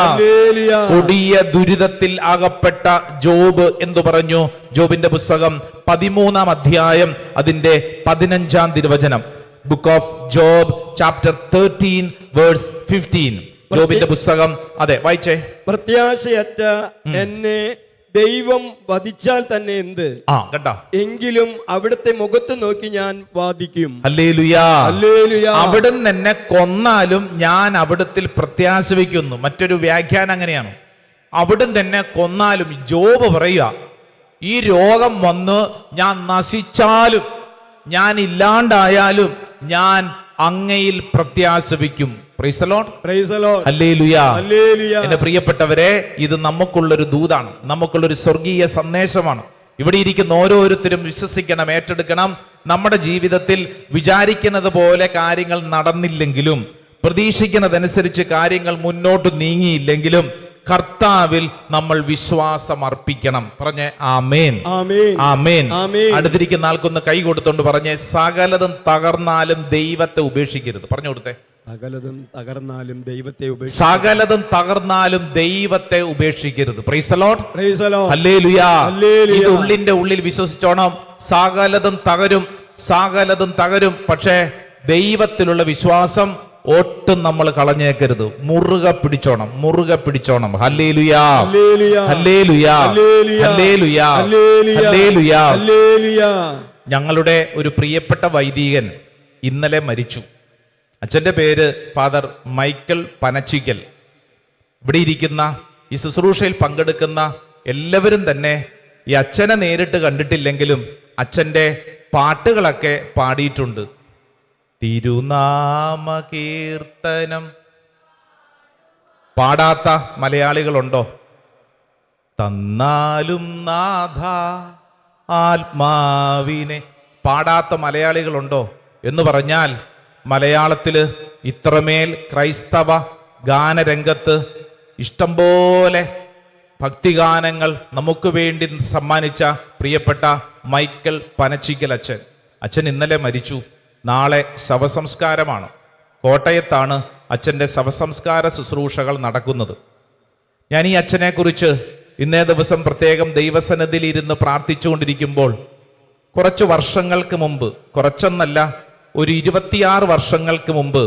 കൊടിയ ദുരിതത്തിൽ അകപ്പെട്ട ജോബ് എന്തു പറഞ്ഞു? ജോബിന്റെ പുസ്തകം 13-ാം അധ്യായം അതിന്റെ 15-ാം തിരുവചനം. Book of Job chapter 13 verse 15. ജോബിന്റെ പുസ്തകം, അതെ വായിച്ചേ. പ്രത്യാശയറ്റ എന്നെ ദൈവം വധിച്ചാൽ തന്നെ എന്ത്, കണ്ടോ? എങ്കിലും അവിടുത്തെ മുഖത്ത് നോക്കി ഞാൻ വാദിക്കും. ഹല്ലേലൂയാ, ഹല്ലേലൂയാ. അവിടുന്ന് എന്നെ കൊന്നാലും ഞാൻ അവിടത്തിൽ പ്രത്യാശ വയ്ക്കുന്നു. മറ്റൊരു വ്യാഖ്യാനം അങ്ങനെയാണ്, അവിടുന്ന് എന്നെ കൊന്നാലും. ജോബ് പറയുക, ഈ രോഗം വന്ന് ഞാൻ നശിച്ചാലും, ഞാൻ ഇല്ലാണ്ടായാലും ഞാൻ അങ്ങയിൽ പ്രത്യാശ വയ്ക്കും. Praise the lord, praise the lord, ഹല്ലേലൂയാ, ഹല്ലേലൂയാ. എന്റെ പ്രിയപ്പെട്ടവരെ, ഇത് നമുക്കുള്ളൊരു ദൂതാണ്, നമുക്കുള്ളൊരു സ്വർഗീയ സന്ദേശമാണ്. ഇവിടെ ഇരിക്കുന്ന ഓരോരുത്തരും വിശ്വസിക്കണം, ഏറ്റെടുക്കണം. നമ്മുടെ ജീവിതത്തിൽ വിചാരിക്കുന്നത് പോലെ കാര്യങ്ങൾ നടന്നില്ലെങ്കിലും, പ്രതീക്ഷിക്കുന്നതനുസരിച്ച് കാര്യങ്ങൾ മുന്നോട്ട് നീങ്ങിയില്ലെങ്കിലും കർത്താവിൽ നമ്മൾ വിശ്വാസം അർപ്പിക്കണം. പറഞ്ഞേ ആമേൻ, ആമേൻ, ആമേൻ. അടുത്തിരിക്കുന്ന ആൾക്കൊന്ന് കൈ കൊടുത്തോണ്ട് പറഞ്ഞേ, സകലതും തകർന്നാലും ദൈവത്തെ ഉപേക്ഷിക്കരുത്. പറഞ്ഞു കൊടുത്തേ, സകലതും തകർന്നാലും ദൈവത്തെ ഉപേക്ഷിക്കരുത്. സകലതും തകർന്നാലും ദൈവത്തെ ഉപേക്ഷിക്കരുത്. Praise the lord, praise the lord, ഹല്ലേലൂയാ. ഇത് ഉള്ളിന്റെ ഉള്ളിൽ വിശ്വസിച്ചോണം. സകലതും തകരും, സകലതും തകരും. പക്ഷേ ദൈവത്തിലുള്ള വിശ്വാസം ഒട്ടും നമ്മൾ കളഞ്ഞേക്കരുത്. മുറുകെ പിടിച്ചോണം, മുറുകെ പിടിച്ചോണം. ഹല്ലേലൂയാ, ഹല്ലേലൂയാ, ഹല്ലേലൂയാ, ഹല്ലേലൂയാ. ഞങ്ങളുടെ ഒരു പ്രിയപ്പെട്ട വൈദികൻ ഇന്നലെ മരിച്ചു. അച്ഛൻ്റെ പേര് ഫാദർ മൈക്കിൾ പനച്ചിക്കൽ. ഇവിടെ ഇരിക്കുന്ന ഈ ശുശ്രൂഷയിൽ പങ്കെടുക്കുന്ന എല്ലാവരും തന്നെ ഈ അച്ഛനെ നേരിട്ട് കണ്ടിട്ടില്ലെങ്കിലും അച്ഛൻ്റെ പാട്ടുകളൊക്കെ പാടിയിട്ടുണ്ട്. തിരുനാമ കീർത്തനം പാടാത്ത മലയാളികളുണ്ടോ? തന്നാലും നാഥ ആത്മാവിനെ പാടാത്ത മലയാളികളുണ്ടോ എന്ന് പറഞ്ഞാൽ, മലയാളത്തില് ഇത്രമേൽ ക്രൈസ്തവ ഗാനരംഗത്ത് ഇഷ്ടംപോലെ ഭക്തിഗാനങ്ങൾ നമുക്ക് വേണ്ടി സമ്മാനിച്ച പ്രിയപ്പെട്ട മൈക്കിൾ പനച്ചിക്കൽ അച്ഛൻ. അച്ഛൻ ഇന്നലെ മരിച്ചു. നാളെ ശവസംസ്കാരമാണ്. കോട്ടയത്താണ് അച്ഛൻ്റെ ശവസംസ്കാര ശുശ്രൂഷകൾ നടക്കുന്നത്. ഞാൻ ഈ അച്ഛനെ കുറിച്ച് ഇന്നേ ദിവസം പ്രത്യേകം ദൈവസന്നിധിയിൽ ഇരുന്ന് പ്രാർത്ഥിച്ചുകൊണ്ടിരിക്കുമ്പോൾ, കുറച്ച് വർഷങ്ങൾക്ക് മുമ്പ്, കുറച്ചൊന്നല്ല, ഒരു 26 വർഷങ്ങൾക്ക് മുമ്പ്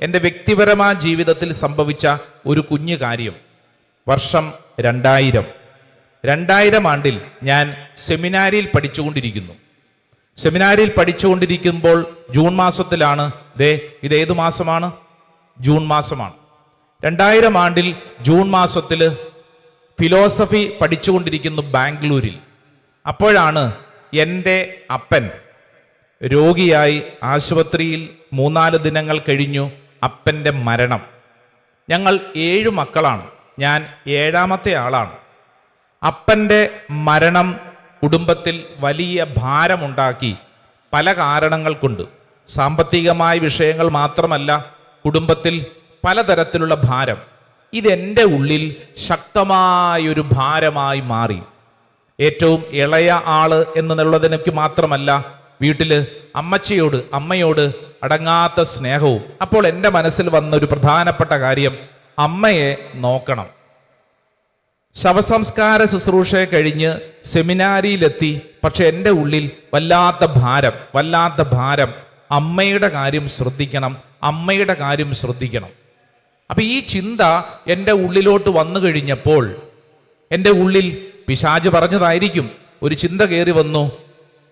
എൻ്റെ വ്യക്തിപരമായ ജീവിതത്തിൽ സംഭവിച്ച ഒരു കുഞ്ഞു കാര്യം. വർഷം 2000 ആണ്ടിൽ ഞാൻ സെമിനാരിയിൽ പഠിച്ചുകൊണ്ടിരിക്കുന്നു. സെമിനാരിയിൽ പഠിച്ചുകൊണ്ടിരിക്കുമ്പോൾ ജൂൺ മാസത്തിലാണ്, ഇത് ഏതു മാസമാണ്? ജൂൺ മാസമാണ്. 2000 ആണ്ടിൽ ജൂൺ മാസത്തിൽ ഫിലോസഫി പഠിച്ചുകൊണ്ടിരിക്കുന്നു ബാംഗ്ലൂരിൽ. അപ്പോഴാണ് എൻ്റെ അപ്പൻ രോഗിയായി ആശുപത്രിയിൽ 3-4 ദിനങ്ങൾ കഴിഞ്ഞു അപ്പൻ്റെ മരണം. ഞങ്ങൾ 7 മക്കളാണ്, ഞാൻ 7ാമത്തെ ആളാണ്. അപ്പൻ്റെ മരണം കുടുംബത്തിൽ വലിയ ഭാരമുണ്ടാക്കി. പല കാരണങ്ങൾ കൊണ്ട്, സാമ്പത്തികമായ വിഷയങ്ങൾ മാത്രമല്ല, കുടുംബത്തിൽ പലതരത്തിലുള്ള ഭാരം. ഇതെൻ്റെ ഉള്ളിൽ ശക്തമായൊരു ഭാരമായി മാറി. ഏറ്റവും ഇളയ ആള് എന്നുള്ളതിനെനിക്ക് മാത്രമല്ല, വീട്ടിൽ അമ്മയോട് അടങ്ങാത്ത സ്നേഹവും. അപ്പോൾ എൻ്റെ മനസ്സിൽ വന്ന ഒരു പ്രധാനപ്പെട്ട കാര്യം, അമ്മയെ നോക്കണം. ശവസംസ്കാര ശുശ്രൂഷയെ കഴിഞ്ഞ് സെമിനാരിയിലെത്തി. പക്ഷെ എൻ്റെ ഉള്ളിൽ വല്ലാത്ത ഭാരം. അമ്മയുടെ കാര്യം ശ്രദ്ധിക്കണം, അമ്മയുടെ കാര്യം ശ്രദ്ധിക്കണം. അപ്പൊ ഈ ചിന്ത എൻ്റെ ഉള്ളിലോട്ട് വന്നു കഴിഞ്ഞപ്പോൾ, എൻ്റെ ഉള്ളിൽ പിശാച് പറഞ്ഞതായിരിക്കും, ഒരു ചിന്ത കയറി വന്നു,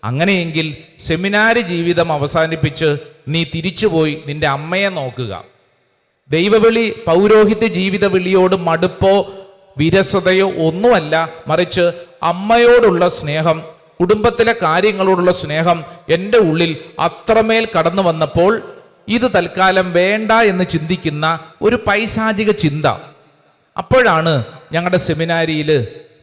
അങ്ങനെയെങ്കിൽ സെമിനാരി ജീവിതം അവസാനിപ്പിച്ച് നീ തിരിച്ചുപോയി നിന്റെ അമ്മയെ നോക്കുക. ദൈവവിളി, പൗരോഹിത്യ ജീവിത വിളിയോട് മടുപ്പോ വിരസതയോ ഒന്നുമല്ല, മറിച്ച് അമ്മയോടുള്ള സ്നേഹം, കുടുംബത്തിലെ കാര്യങ്ങളോടുള്ള സ്നേഹം എൻ്റെ ഉള്ളിൽ അത്രമേൽ കടന്നു വന്നപ്പോൾ, ഇത് തൽക്കാലം വേണ്ട എന്ന് ചിന്തിക്കുന്ന ഒരു പൈശാചിക ചിന്ത. അപ്പോഴാണ് ഞങ്ങളുടെ സെമിനാരിയിൽ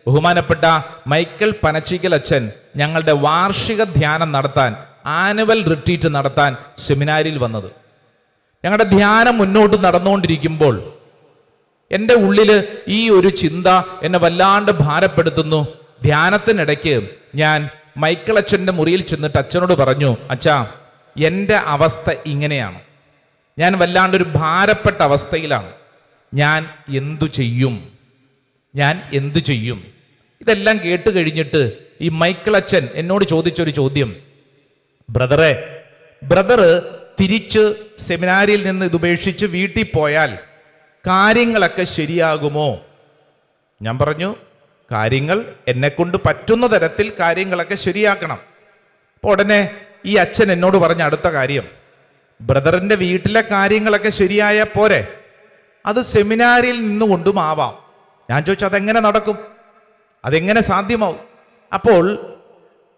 ബഹുമാനപ്പെട്ട മൈക്കിൾ പനച്ചിക്കൽ അച്ഛൻ ഞങ്ങളുടെ വാർഷിക ധ്യാനം നടത്താൻ, ആനുവൽ റിട്രീറ്റ് നടത്താൻ സെമിനാരിയിൽ വന്നത്. ഞങ്ങളുടെ ധ്യാനം മുന്നോട്ട് നടന്നുകൊണ്ടിരിക്കുമ്പോൾ എൻ്റെ ഉള്ളില് ഈ ഒരു ചിന്ത എന്നെ വല്ലാണ്ട് ഭാരപ്പെടുത്തുന്നു. ധ്യാനത്തിനിടയ്ക്ക് ഞാൻ മൈക്കിൾ അച്ഛൻ്റെ മുറിയിൽ ചെന്നിട്ട് അച്ഛനോട് പറഞ്ഞു, അച്ഛാ, എൻ്റെ അവസ്ഥ ഇങ്ങനെയാണ്, ഞാൻ വല്ലാണ്ടൊരു ഭാരപ്പെട്ട അവസ്ഥയിലാണ്, ഞാൻ എന്തു ചെയ്യും, ഞാൻ എന്തു ചെയ്യും? ഇതെല്ലാം കേട്ട് കഴിഞ്ഞിട്ട് ഈ മൈക്കിൾ അച്ഛൻ എന്നോട് ചോദിച്ചൊരു ചോദ്യം, ബ്രദറ് തിരിച്ച് സെമിനാരിയിൽ നിന്ന് ഇതുപേക്ഷിച്ച് വീട്ടിൽ പോയാൽ കാര്യങ്ങളൊക്കെ ശരിയാകുമോ? ഞാൻ പറഞ്ഞു, കാര്യങ്ങൾ എന്നെക്കൊണ്ട് പറ്റുന്ന തരത്തിൽ കാര്യങ്ങളൊക്കെ ശരിയാക്കണം. അപ്പോൾ ഉടനെ ഈ അച്ഛൻ എന്നോട് പറഞ്ഞ അടുത്ത കാര്യം, ബ്രദറിൻ്റെ വീട്ടിലെ കാര്യങ്ങളൊക്കെ ശരിയായ പോരെ, അത് സെമിനാരിയിൽ നിന്നുകൊണ്ടും ആവാം. ഞാൻ ചോദിച്ചു, അതെങ്ങനെ നടക്കും, അതെങ്ങനെ സാധ്യമാവും? അപ്പോൾ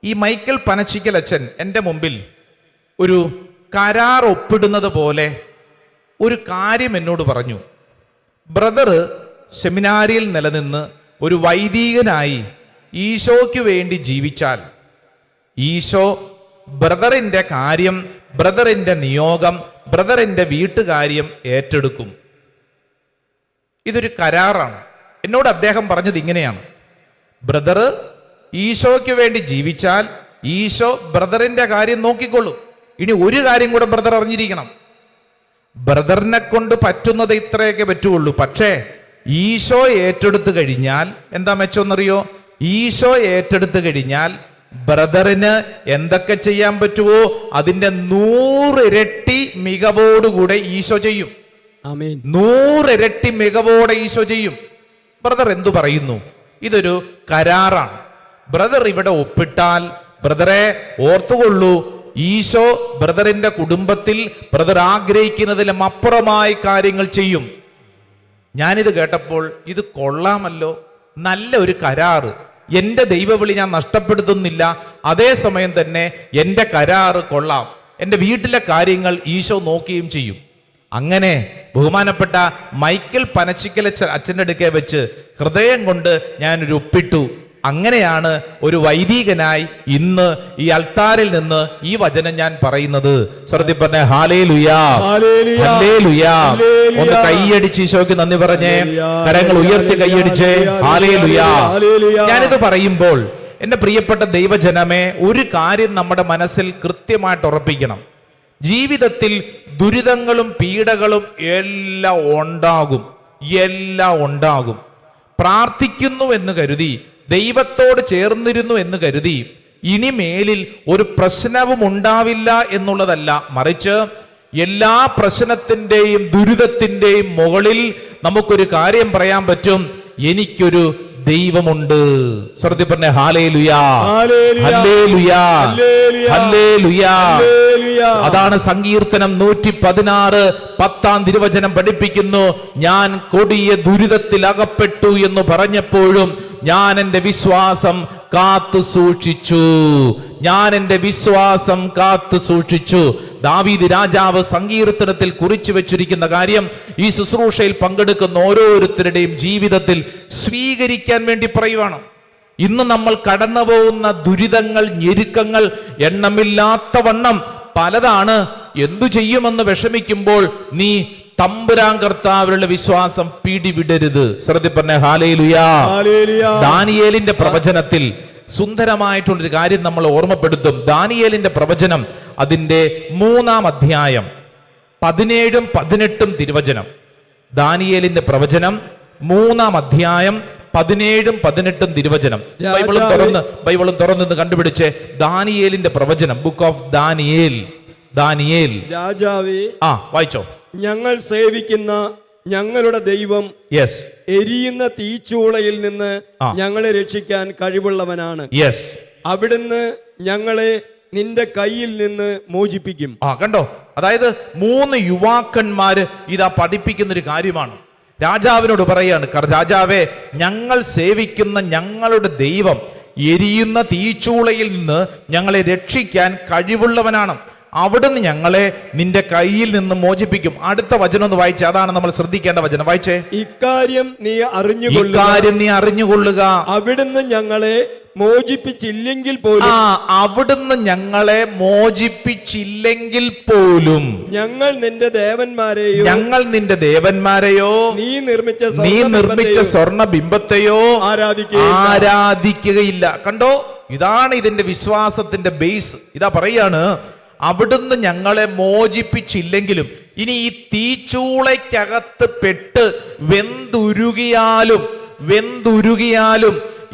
ഈ മൈക്കിൾ പനച്ചിക്കൽ അച്ഛൻ എൻ്റെ മുമ്പിൽ ഒരു കരാർ ഒപ്പിടുന്നത് പോലെ ഒരു കാര്യം എന്നോട് പറഞ്ഞു. ബ്രദർ സെമിനാരിയിൽ നിലനിന്ന് ഒരു വൈദികനായി ഈശോയ്ക്ക് വേണ്ടി ജീവിച്ചാൽ ഈശോ ബ്രദറിൻ്റെ കാര്യം, ബ്രദറിൻ്റെ നിയോഗം, ബ്രദറിൻ്റെ വീട്ടുകാര്യം ഏറ്റെടുക്കും. ഇതൊരു കരാറാണ്. എന്നോട് അദ്ദേഹം പറഞ്ഞത് ഇങ്ങനെയാണ്, ബ്രദർ ഈശോയ്ക്ക് വേണ്ടി ജീവിച്ചാൽ ഈശോ ബ്രദറിൻ്റെ കാര്യം നോക്കിക്കൊള്ളും. ഇനി ഒരു കാര്യം കൂടെ ബ്രദർ അറിഞ്ഞിരിക്കണം, ബ്രദറിനെ കൊണ്ട് പറ്റുന്നത് ഇത്രയൊക്കെ പറ്റുള്ളൂ. പക്ഷേ ഈശോ ഏറ്റെടുത്തു കഴിഞ്ഞാൽ എന്താ മെച്ചമെന്നറിയോ? ഈശോ ഏറ്റെടുത്തു കഴിഞ്ഞാൽ ബ്രദറിന് എന്തൊക്കെ ചെയ്യാൻ പറ്റുമോ അതിന്റെ 100 ഇരട്ടി മികവോടുകൂടെ ഈശോ ചെയ്യും. 100 ഇരട്ടി മികവോടെ ഈശോ ചെയ്യും. ബ്രദർ എന്തു പറയുന്നു? ഇതൊരു കരാറാണ്. ബ്രദർ ഇവിടെ ഒപ്പിട്ടാൽ ബ്രദറെ ഓർത്തുകൊള്ളൂ, ഈശോ ബ്രദറിന്റെ കുടുംബത്തിൽ ബ്രദർ ആഗ്രഹിക്കുന്നതിലും അപ്പുറമായി കാര്യങ്ങൾ ചെയ്യും. ഞാനിത് കേട്ടപ്പോൾ ഇത് കൊള്ളാമല്ലോ, നല്ല ഒരു കരാറ്. എൻ്റെ ദൈവവിളി ഞാൻ നഷ്ടപ്പെടുത്തുന്നില്ല, അതേസമയം തന്നെ എൻ്റെ കരാറ് കൊള്ളാം, എൻ്റെ വീട്ടിലെ കാര്യങ്ങൾ ഈശോ നോക്കുകയും ചെയ്യും. അങ്ങനെ ബഹുമാനപ്പെട്ട മൈക്കിൾ പനച്ചിക്കൽ അച്ഛൻ്റെ അടുക്കെ വെച്ച് ഹൃദയം കൊണ്ട് ഞാനൊരു ഒപ്പിട്ടു. അങ്ങനെയാണ് ഒരു വൈദികനായി ഇന്ന് ഈ അൾത്താരിൽ നിന്ന് ഈ വചനം ഞാൻ പറയുന്നത്. സ്വർഗ്ഗത്തിൽ പറഞ്ഞ ഹല്ലേലൂയാ, ഹല്ലേലൂയാ. ഒന്ന് കൈയടിച്ച് ഈശോയ്ക്ക് നന്ദി പറഞ്ഞേ, കരങ്ങൾ ഉയർത്തി കൈയടിച്ചേ, ഹല്ലേലൂയാ. ഞാനിത് പറയുമ്പോൾ എൻ്റെ പ്രിയപ്പെട്ട ദൈവജനമേ, ഒരു കാര്യം നമ്മുടെ മനസ്സിൽ കൃത്യമായിട്ട് ഉറപ്പിക്കണം. ജീവിതത്തിൽ ദുരിതങ്ങളും പീഡകളും എല്ലാം ഉണ്ടാകും. പ്രാർത്ഥിക്കുന്നു എന്ന് കരുതി, ദൈവത്തോട് ചേർന്നിരുന്നു എന്ന് കരുതി ഇനിമേലിൽ ഒരു പ്രശ്നവും ഉണ്ടാവില്ല എന്നുള്ളതല്ല, മറിച്ച് എല്ലാ പ്രശ്നത്തിൻ്റെയും ദുരിതത്തിൻ്റെയും മുകളിൽ നമുക്കൊരു കാര്യം പറയാൻ പറ്റും, എനിക്കൊരു ദൈവമുണ്ട്. സ്വർഗ്ഗത്തിൽ പറഞ്ഞ ഹല്ലേലൂയാ, ഹല്ലേലൂയാ, ഹല്ലേലൂയാ. അതാണ് സങ്കീർത്തനം 116 10 തിരുവചനം പഠിപ്പിക്കുന്നു, ഞാൻ കൊടിയ ദുരിതത്തിൽ അകപ്പെട്ടു എന്ന് പറഞ്ഞപ്പോഴും ഞാൻ എൻ്റെ വിശ്വാസം കാത്തു സൂക്ഷിച്ചു. ദാവീദ് രാജാവ് സങ്കീർത്തനത്തിൽ കുറിച്ചു വെച്ചിരിക്കുന്ന കാര്യം ഈ ശുശ്രൂഷയിൽ പങ്കെടുക്കുന്ന ഓരോരുത്തരുടെയും ജീവിതത്തിൽ സ്വീകരിക്കാൻ വേണ്ടി പറയുവാണ്. ഇന്ന് നമ്മൾ കടന്നു പോകുന്ന ദുരിതങ്ങൾ, ഞെരുക്കങ്ങൾ എണ്ണമില്ലാത്ത വണ്ണം പലതാണ്. എന്തു ചെയ്യുമെന്ന് വിഷമിക്കുമ്പോൾ നീ തമ്പുരാൻ കർത്താവിലുള്ള വിശ്വാസം പിടിവിടരുത്. സ്വർഗ്ഗത്തിൽ പറഞ്ഞ ഹല്ലേലൂയാ. ദാനിയേലിന്റെ പ്രവചനത്തിൽ സുന്ദരമായിട്ടുള്ളൊരു കാര്യം നമ്മൾ ഓർമ്മപ്പെടുത്തും. ദാനിയേലിന്റെ പ്രവചനം അതിന്റെ 3-ാം അധ്യായം 17 18 തിരുവചനം. ദാനിയേലിന്റെ പ്രവചനം 3-ാം അധ്യായം 17 18 തിരുവചനം. ബൈബിളും തുറന്ന് കണ്ടുപിടിച്ച് ദാനിയേലിന്റെ പ്രവചനം, ബുക്ക് ഓഫ് ദാനിയേൽ. രാജാവേ, വായിച്ചോ. ഞങ്ങൾ സേവിക്കുന്ന ഞങ്ങളുടെ ദൈവം എരിയുന്ന തീച്ചൂളയിൽ നിന്ന് ഞങ്ങളെ രക്ഷിക്കാൻ കഴിവുള്ളവനാണ്. അവിടുന്ന് ഞങ്ങളെ നിന്റെ കയ്യിൽ നിന്ന് മോചിപ്പിക്കും. കണ്ടോ, അതായത് 3 യുവാക്കന്മാര് ഇതാ പഠിപ്പിക്കുന്ന ഒരു കാര്യമാണ്. രാജാവിനോട് പറയാണ്, രാജാവേ, ഞങ്ങൾ സേവിക്കുന്ന ഞങ്ങളുടെ ദൈവം എരിയുന്ന തീച്ചൂളയിൽ നിന്ന് ഞങ്ങളെ രക്ഷിക്കാൻ കഴിവുള്ളവനാണ്, അവിടുന്ന് ഞങ്ങളെ നിന്റെ കയ്യിൽ നിന്ന് മോചിപ്പിക്കും. അടുത്ത വചനം ഒന്ന് വായിച്ചേ, അതാണ് നമ്മൾ ശ്രദ്ധിക്കേണ്ട വചനം. വായിച്ചേ. ഇക്കാര്യം നീ അറിഞ്ഞുകൊള്ളുക, അവിടുന്ന് ഞങ്ങളെ മോചിപ്പിച്ചില്ലെങ്കിൽ പോലും അവിടുന്ന് ഞങ്ങളെ മോചിപ്പിച്ചില്ലെങ്കിൽ പോലും ഞങ്ങൾ നിന്റെ ദേവന്മാരെയോ നീ നിർമ്മിച്ച സ്വർണബിംബത്തെയോ ആരാധിക്കുകയില്ല. കണ്ടോ, ഇതാണ് ഇതിന്റെ വിശ്വാസത്തിന്റെ ബേസ്. ഇതാ പറയാണ്, അവിടുന്ന് ഞങ്ങളെ മോചിപ്പിച്ചില്ലെങ്കിലും, ഇനി ഈ തീച്ചൂളയ്ക്കകത്ത് പെട്ട് വെന്തുരുകിയാലും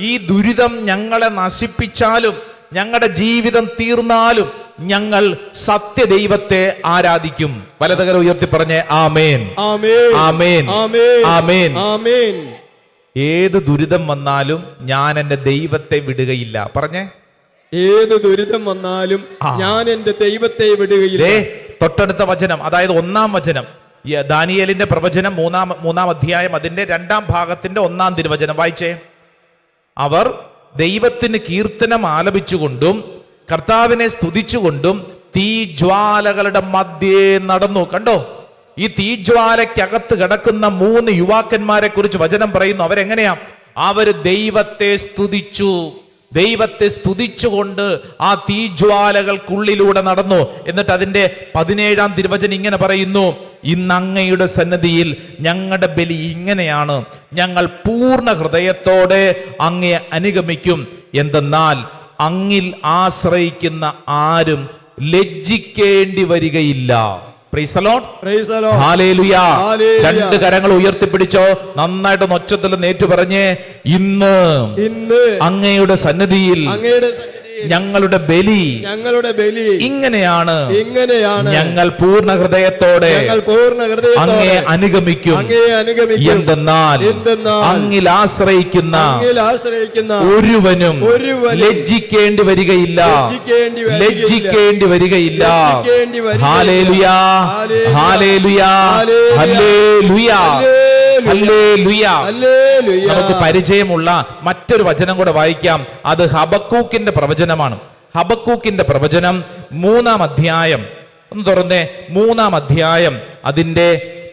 ഈ ദുരിതം ഞങ്ങളെ നശിപ്പിച്ചാലും, ഞങ്ങളുടെ ജീവിതം തീർന്നാലും ഞങ്ങൾ സത്യദൈവത്തെ ആരാധിക്കും. വലതുകരം ഉയർത്തി പറഞ്ഞേ ആമേൻ, ആമേൻ, ആമേൻ, ആമേൻ. ഏത് ദുരിതം വന്നാലും ഞാൻ എൻ്റെ ദൈവത്തെ വിടുകയില്ല. പറഞ്ഞേ, ഏത് ദുരിതം വന്നാലും ഞാൻ എൻ്റെ ദൈവത്തെ വിടുകയില്ല. തൊട്ടടുത്ത വചനം, അതായത് 1-ാം വചനം, ദാനിയേലിന്റെ പ്രവചനം 3-ാം അധ്യായം, അതിന്റെ 2-ാം ഭാഗത്തിന്റെ 1-ാം തിരുവചനം വായിച്ചേ. അവർ ദൈവത്തിന് കീർത്തനം ആലപിച്ചുകൊണ്ടും കർത്താവിനെ സ്തുതിച്ചുകൊണ്ടും തീജ്വാലകളുടെ മധ്യേ നടന്നു. കണ്ടോ, ഈ തീജ്വാലയ്ക്കകത്ത് കിടക്കുന്ന 3 യുവാക്കന്മാരെ കുറിച്ച് വചനം പറയുന്നു. അവരെങ്ങനെയാ? അവര് ദൈവത്തെ സ്തുതിച്ചുകൊണ്ട് ആ തീജ്വാലകൾക്കുള്ളിലൂടെ നടന്നു. എന്നിട്ട് അതിന്റെ 17-ാം തിരുവചനം ഇങ്ങനെ പറയുന്നു, ഇന്ന് അങ്ങയുടെ സന്നിധിയിൽ ഞങ്ങളുടെ ബലി ഇങ്ങനെയാണ്, ഞങ്ങൾ പൂർണ്ണ ഹൃദയത്തോടെ അങ്ങയെ അനുഗമിക്കും. എന്തെന്നാൽ അങ്ങിൽ ആശ്രയിക്കുന്ന ആരും ലജ്ജിക്കേണ്ടി വരികയില്ല. Price the lord, praise the lord, hallelujah. 2 കരങ്ങൾ ഉയർത്തിപ്പിടിച്ചോ, നന്നായിട്ട് ഒച്ചത്തിൽ നേറ്റു പറഞ്ഞേ, ഇന്ന് അങ്ങയുടെ സന്നിധിയിൽ ഞങ്ങളുടെ ബലി ഇങ്ങനെയാണ്, ഞങ്ങൾ പൂർണ്ണ ഹൃദയത്തോടെ അങ്ങയെ അനുഗമിക്കും. എന്തെന്നാൽ അങ്ങിൽ ആശ്രയിക്കുന്ന ഒരുവനും ലജ്ജിക്കേണ്ടി വരികയില്ല. Hallelujah, hallelujah, hallelujah, hallelujah. നമുക്ക് പരിചയമുള്ള മറ്റൊരു വചനം കൂടെ വായിക്കാം. അത് ഹബക്കൂക്കിന്റെ പ്രവചനമാണ്. ഹബക്കൂക്കിന്റെ പ്രവചനം 3-ാം അധ്യായം, ഒന്ന് തുറന്നേ. 3-ാം അധ്യായം, അതിന്റെ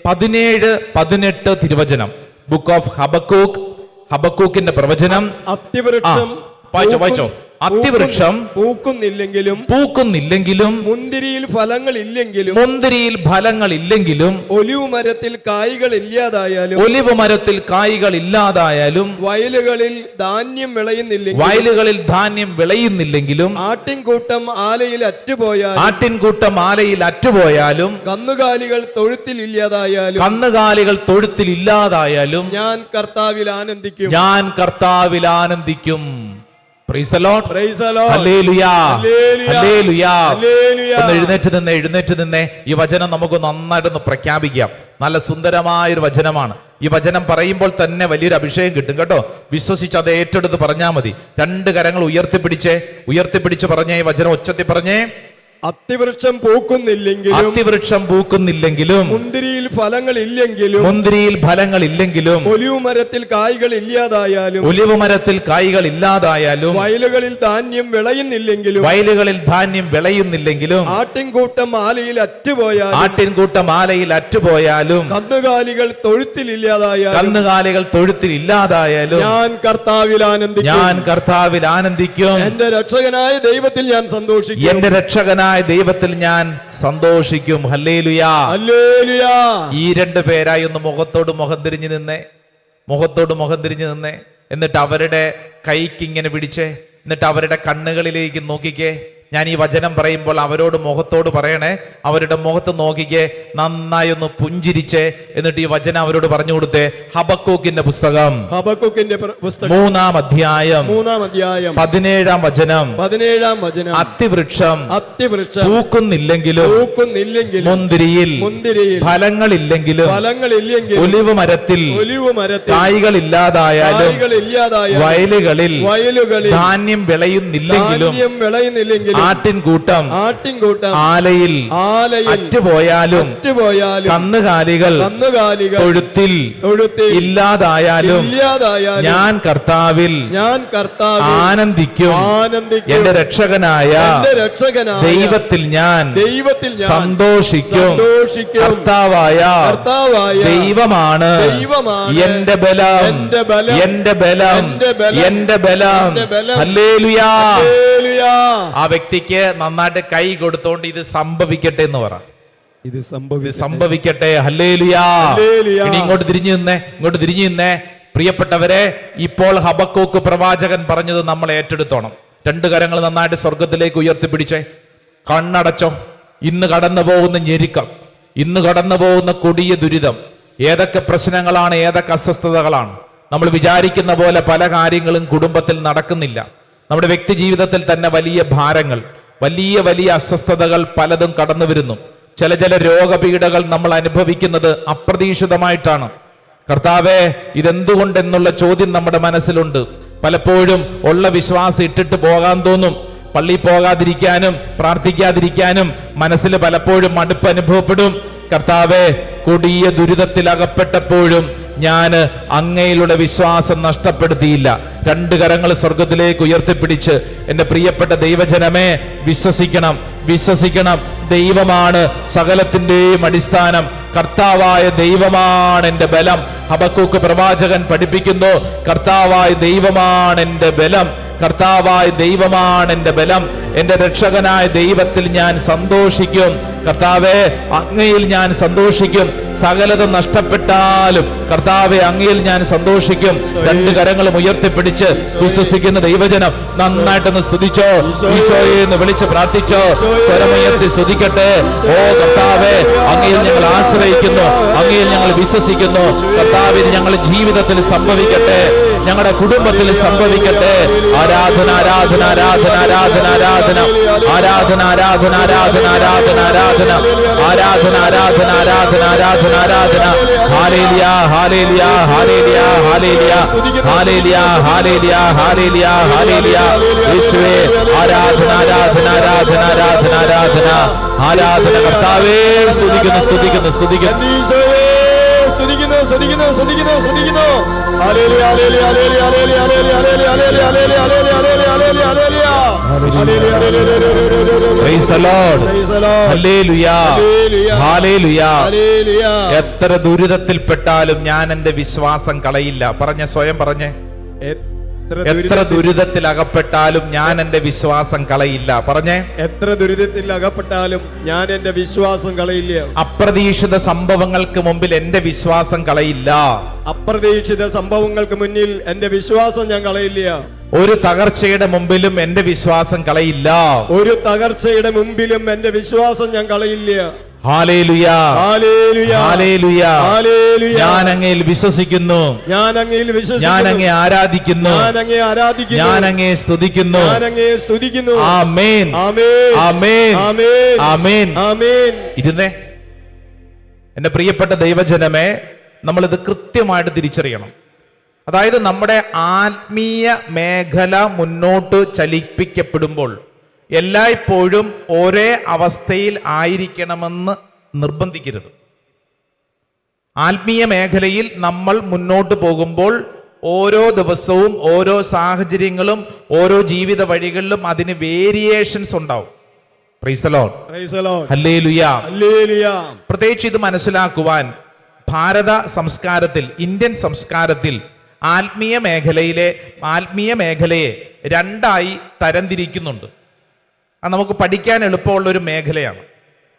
17-18 തിരുവചനം. ബുക്ക് ഓഫ് ഹബക്കൂക്കിന്റെ പ്രവചനം. വായിച്ചോ. അത്തിവൃക്ഷം പൂക്കുന്നില്ലെങ്കിലും മുന്തിരിയിൽ ഫലങ്ങളില്ലെങ്കിലും ഒലിവ് മരത്തിൽ കായ്കൾ ഇല്ലാതായാലും വയലുകളിൽ ധാന്യം വിളയുന്നില്ലെങ്കിലും ആട്ടിൻകൂട്ടം ആലയിൽ അറ്റുപോയാലും കന്നുകാലികൾ തൊഴുത്തിൽ ഇല്ലാതായാലും ഞാൻ കർത്താവിൽ ആനന്ദിക്കും. Praise the lord, praise the lord, hallelujah, ഹല്ലേലൂയ. ഒന്ന് എഴുന്നേറ്റ് നിന്നേ. ഈ വചനം നമുക്ക് നന്നായിട്ടൊന്ന് പ്രഖ്യാപിക്കാം. നല്ല സുന്ദരമായൊരു വചനമാണ്. ഈ വചനം പറയുമ്പോൾ തന്നെ വലിയൊരു അഭിഷേകം കിട്ടും കേട്ടോ. വിശ്വസിച്ച് അത് ഏറ്റെടുത്ത് പറഞ്ഞാൽ മതി. 2 കരങ്ങൾ ഉയർത്തിപ്പിടിച്ച് പറഞ്ഞേ. ഈ വചനം ഉച്ചത്തിൽ പറഞ്ഞേ. അത്തിവൃക്ഷം പൂക്കുന്നില്ലെങ്കിലും മുന്തിരിയിൽ ഫലങ്ങളില്ലെങ്കിലും ഒലിവ് മരത്തിൽ കായ്കൾ ഇല്ലാതായാലും വയലുകളിൽ ധാന്യം വിളയുന്നില്ലെങ്കിലും ആട്ടിൻകൂട്ടം ആലയിൽ അറ്റുപോയാലും കന്നുകാലികൾ തൊഴുത്തിൽ ഇല്ലാതായാലും ഞാൻ കർത്താവിൽ ആനന്ദിക്കും. എന്റെ രക്ഷകനായ ദൈവത്തിൽ ഞാൻ സന്തോഷിക്കും. Hallelujah, hallelujah. ഈ 2 പേരായി ഒന്ന് മുഖത്തോട് മുഖം തിരിഞ്ഞു നിന്നേ. എന്നിട്ട് അവരുടെ കൈക്ക് ഇങ്ങനെ പിടിച്ചേ. എന്നിട്ട് അവരുടെ കണ്ണുകളിലേക്ക് നോക്കിക്കേ. ഞാൻ ഈ വചനം പറയുമ്പോൾ അവരോട് മുഖത്തോട് പറയണേ. അവരുടെ മുഖത്ത് നോക്കിക്കേ, നന്നായി ഒന്ന് പുഞ്ചിരിച്ചേ. എന്നിട്ട് ഈ വചനം അവരോട് പറഞ്ഞു കൊടുത്തേ. ഹബക്കൂക്കിന്റെ പുസ്തകം 3-ാം അധ്യായം 17-ാം വചനം. അത്തിവൃക്ഷം പൂക്കുന്നില്ലെങ്കിലും മുന്തിരിയിൽ ഫലങ്ങളില്ലെങ്കിലും ഒലിവ് മരത്തിൽ കായ്കളില്ലാതായാലും വയലുകളിൽ ധാന്യം വിളയുന്നില്ലെങ്കിലും ആട്ടിൻകൂട്ടം ആലയിൽ അറ്റുപോയാലും കന്നുകാലികൾ തൊഴുത്തിൽ ഇല്ലാതായാലും ഞാൻ കർത്താവിൽ ആനന്ദിക്കും. എന്റെ രക്ഷകനായ ദൈവത്തിൽ ഞാൻ സന്തോഷിക്കും. കർത്താവായ ദൈവമാണ് എന്റെ ബലം, എന്റെ ബലം, എന്റെ ബലം. ഹല്ലേലൂയാ. ആ വ്യക്തിക്ക് നന്നായിട്ട് കൈ കൊടുത്തോണ്ട് ഇത് സംഭവിക്കട്ടെ എന്ന് പറ. ഇത് സംഭവിക്കട്ടെ. ഹല്ലേലൂയാ. ഇനി ഇങ്ങോട്ട് തിരിഞ്ഞു നിന്നേ. പ്രിയപ്പെട്ടവരെ, ഇപ്പോൾ ഹബക്കൂക്ക് പ്രവാചകൻ പറഞ്ഞത് നമ്മൾ ഏറ്റെടുത്തോണം. രണ്ട് കരങ്ങൾ നന്നായിട്ട് സ്വർഗത്തിലേക്ക് ഉയർത്തിപ്പിടിച്ചേ. കണ്ണടച്ചോ. ഇന്ന് കടന്നു പോകുന്ന ഞെരുക്കം, ഇന്ന് കടന്നു പോകുന്ന കൊടിയ ദുരിതം, ഏതൊക്കെ പ്രശ്നങ്ങളാണ്, ഏതൊക്കെ അസ്വസ്ഥതകളാണ്. നമ്മൾ വിചാരിക്കുന്ന പോലെ പല കാര്യങ്ങളും കുടുംബത്തിൽ നടക്കുന്നില്ല. നമ്മുടെ വ്യക്തി ജീവിതത്തിൽ തന്നെ വലിയ ഭാരങ്ങൾ, വലിയ വലിയ അസ്വസ്ഥതകൾ പലതും കടന്നു വരുന്നു. ചില രോഗപീഠകൾ നമ്മൾ അനുഭവിക്കുന്നത് അപ്രതീക്ഷിതമായിട്ടാണ്. കർത്താവേ, ഇതെന്തുകൊണ്ടെന്നുള്ള ചോദ്യം നമ്മുടെ മനസ്സിലുണ്ട്. പലപ്പോഴും ഉള്ള വിശ്വാസം ഇട്ടിട്ട് പോകാൻ തോന്നും. പള്ളിയിൽ പോകാതിരിക്കാനും പ്രാർത്ഥിക്കാതിരിക്കാനും മനസ്സിൽ പലപ്പോഴും മടുപ്പ് അനുഭവപ്പെടും. കർത്താവേ, കൊടിയ ദുരിതത്തിൽ അകപ്പെട്ടപ്പോഴും ഞാൻ അങ്ങയിലുള്ള വിശ്വാസം നഷ്ടപ്പെടുത്തിയില്ല. രണ്ട് കരങ്ങൾ സ്വർഗത്തിലേക്ക് ഉയർത്തിപ്പിടിച്ച് എന്റെ പ്രിയപ്പെട്ട ദൈവജനമേ, വിശ്വസിക്കണം. ദൈവമാണ് സകലത്തിന്റെയും അടിസ്ഥാനം. കർത്താവായ ദൈവമാണ് എന്റെ ബലം. ഹബക്കൂക്ക് പ്രവാചകൻ പഠിപ്പിക്കുന്നു, കർത്താവായ ദൈവമാണ് എന്റെ ബലം, കർത്താവായ ദൈവമാണ് എന്റെ ബലം. എന്റെ രക്ഷകനായ ദൈവത്തിൽ ഞാൻ സന്തോഷിക്കും. കർത്താവെ, അങ്ങയിൽ ഞാൻ സന്തോഷിക്കും. സകലതും നഷ്ടപ്പെട്ടാലും കർത്താവെ, അങ്ങയിൽ ഞാൻ സന്തോഷിക്കും. രണ്ട് കരങ്ങളും ഉയർത്തിപ്പിടിച്ച് വിശ്വസിക്കുന്ന ദൈവജനം നന്നായിട്ടൊന്ന് സ്തുതിച്ചോ. ഈശോയെ എന്ന് വിളിച്ച് പ്രാർത്ഥിച്ചോ. സ്വരമുയർത്തി സ്തുതിക്കട്ടെ. ഓ കർത്താവെ, അങ്ങയിൽ ഞങ്ങൾ ആശ്രയിക്കുന്നു, അങ്ങയിൽ ഞങ്ങൾ വിശ്വസിക്കുന്നു. കർത്താവിന് ഞങ്ങളുടെ ജീവിതത്തിൽ സംഭവിക്കട്ടെ, ഞങ്ങളുടെ കുടുംബത്തിൽ സംഭവിക്കട്ടെ. ആരാധന ആരാധന ആരാധന ആരാധന ആരാധന ആരാധന ആരാധന ആരാധന ആരാധന ആരാധന ആരാധന ആരാധന ആരാധന ആരാധന ആരാധന. Hallelujah hallelujah hallelujah hallelujah hallelujah hallelujah hallelujah hallelujah. യേശുവേ, ആരാധന ആരാധന ആരാധന ആരാധന ആരാധന ആരാധന. കർത്താവേ, സ്തുതിക്കുന്നു സ്തുതിക്കുന്നു സ്തുതിക്കുന്നു. എത്ര ദുരിതത്തിൽപ്പെട്ടാലും ഞാൻ എന്റെ വിശ്വാസം കളയില്ല. സ്വയം പറഞ്ഞേ. എത്ര ദുരിതത്തിൽ അകപ്പെട്ടാലും ഞാൻ എന്റെ വിശ്വാസം കളയില്ല. പറഞ്ഞേ. എത്ര ദുരിതത്തിൽ അകപ്പെട്ടാലും ഞാൻ എന്റെ വിശ്വാസം കളയില്ല. അപ്രതീക്ഷിത സംഭവങ്ങൾക്ക് മുമ്പിൽ എന്റെ വിശ്വാസം കളയില്ല. അപ്രതീക്ഷിത സംഭവങ്ങൾക്ക് മുന്നിൽ എന്റെ വിശ്വാസം ഞാൻ കളയില്ല. ഒരു തകർച്ചയുടെ മുമ്പിലും എന്റെ വിശ്വാസം കളയില്ല. ഒരു തകർച്ചയുടെ മുമ്പിലും എന്റെ വിശ്വാസം ഞാൻ കളയില്ല. ഹല്ലേലൂയ ഹല്ലേലൂയ ഹല്ലേലൂയ ഹല്ലേലൂയ. ഞാൻ അങ്ങയിൽ വിശ്വസിക്കുന്നു, ഞാൻ അങ്ങയിൽ വിശ്വസിക്കുന്നു, ഞാൻ അങ്ങയെ ആരാധിക്കുന്നു, ഞാൻ അങ്ങയെ ആരാധിക്കുന്നു, ഞാൻ അങ്ങയെ സ്തുതിക്കുന്നു, ഞാൻ അങ്ങയെ സ്തുതിക്കുന്നു. ആമേൻ ആമേൻ ആമേൻ ആമേൻ ആമേൻ ആമേൻ. ഇരുന്നേ. എന്റെ പ്രിയപ്പെട്ട ദൈവജനമേ, നമ്മൾ ഇത് കൃത്യമായിട്ട് തിരിച്ചറിയണം. അതായത് നമ്മുടെ ആത്മീയ മേഖല മുന്നോട്ട് ചലിപ്പിക്കപ്പെടുമ്പോൾ എല്ലായ്പ്പോഴും ഒരേ അവസ്ഥയിൽ ആയിരിക്കണമെന്ന് നിർബന്ധിക്കരുത്. ആത്മീയ മേഖലയിൽ നമ്മൾ മുന്നോട്ട് പോകുമ്പോൾ ഓരോ ദിവസവും ഓരോ സാഹചര്യങ്ങളും ഓരോ ജീവിത വഴികളിലും അതിന് വേരിയേഷൻസ് ഉണ്ടാവും. Price the lord. Praise the lord. Hallelujah hallelujah. പ്രത്യേകിച്ച് ഇത് മനസ്സിലാക്കുവാൻ ഭാരത സംസ്കാരത്തിൽ, ഇന്ത്യൻ സംസ്കാരത്തിൽ ആത്മീയ മേഖലയെ രണ്ടായി തരംതിരിക്കുന്നുണ്ട്. അത് നമുക്ക് പഠിക്കാൻ എളുപ്പമുള്ള ഒരു മേഖലയാണ്.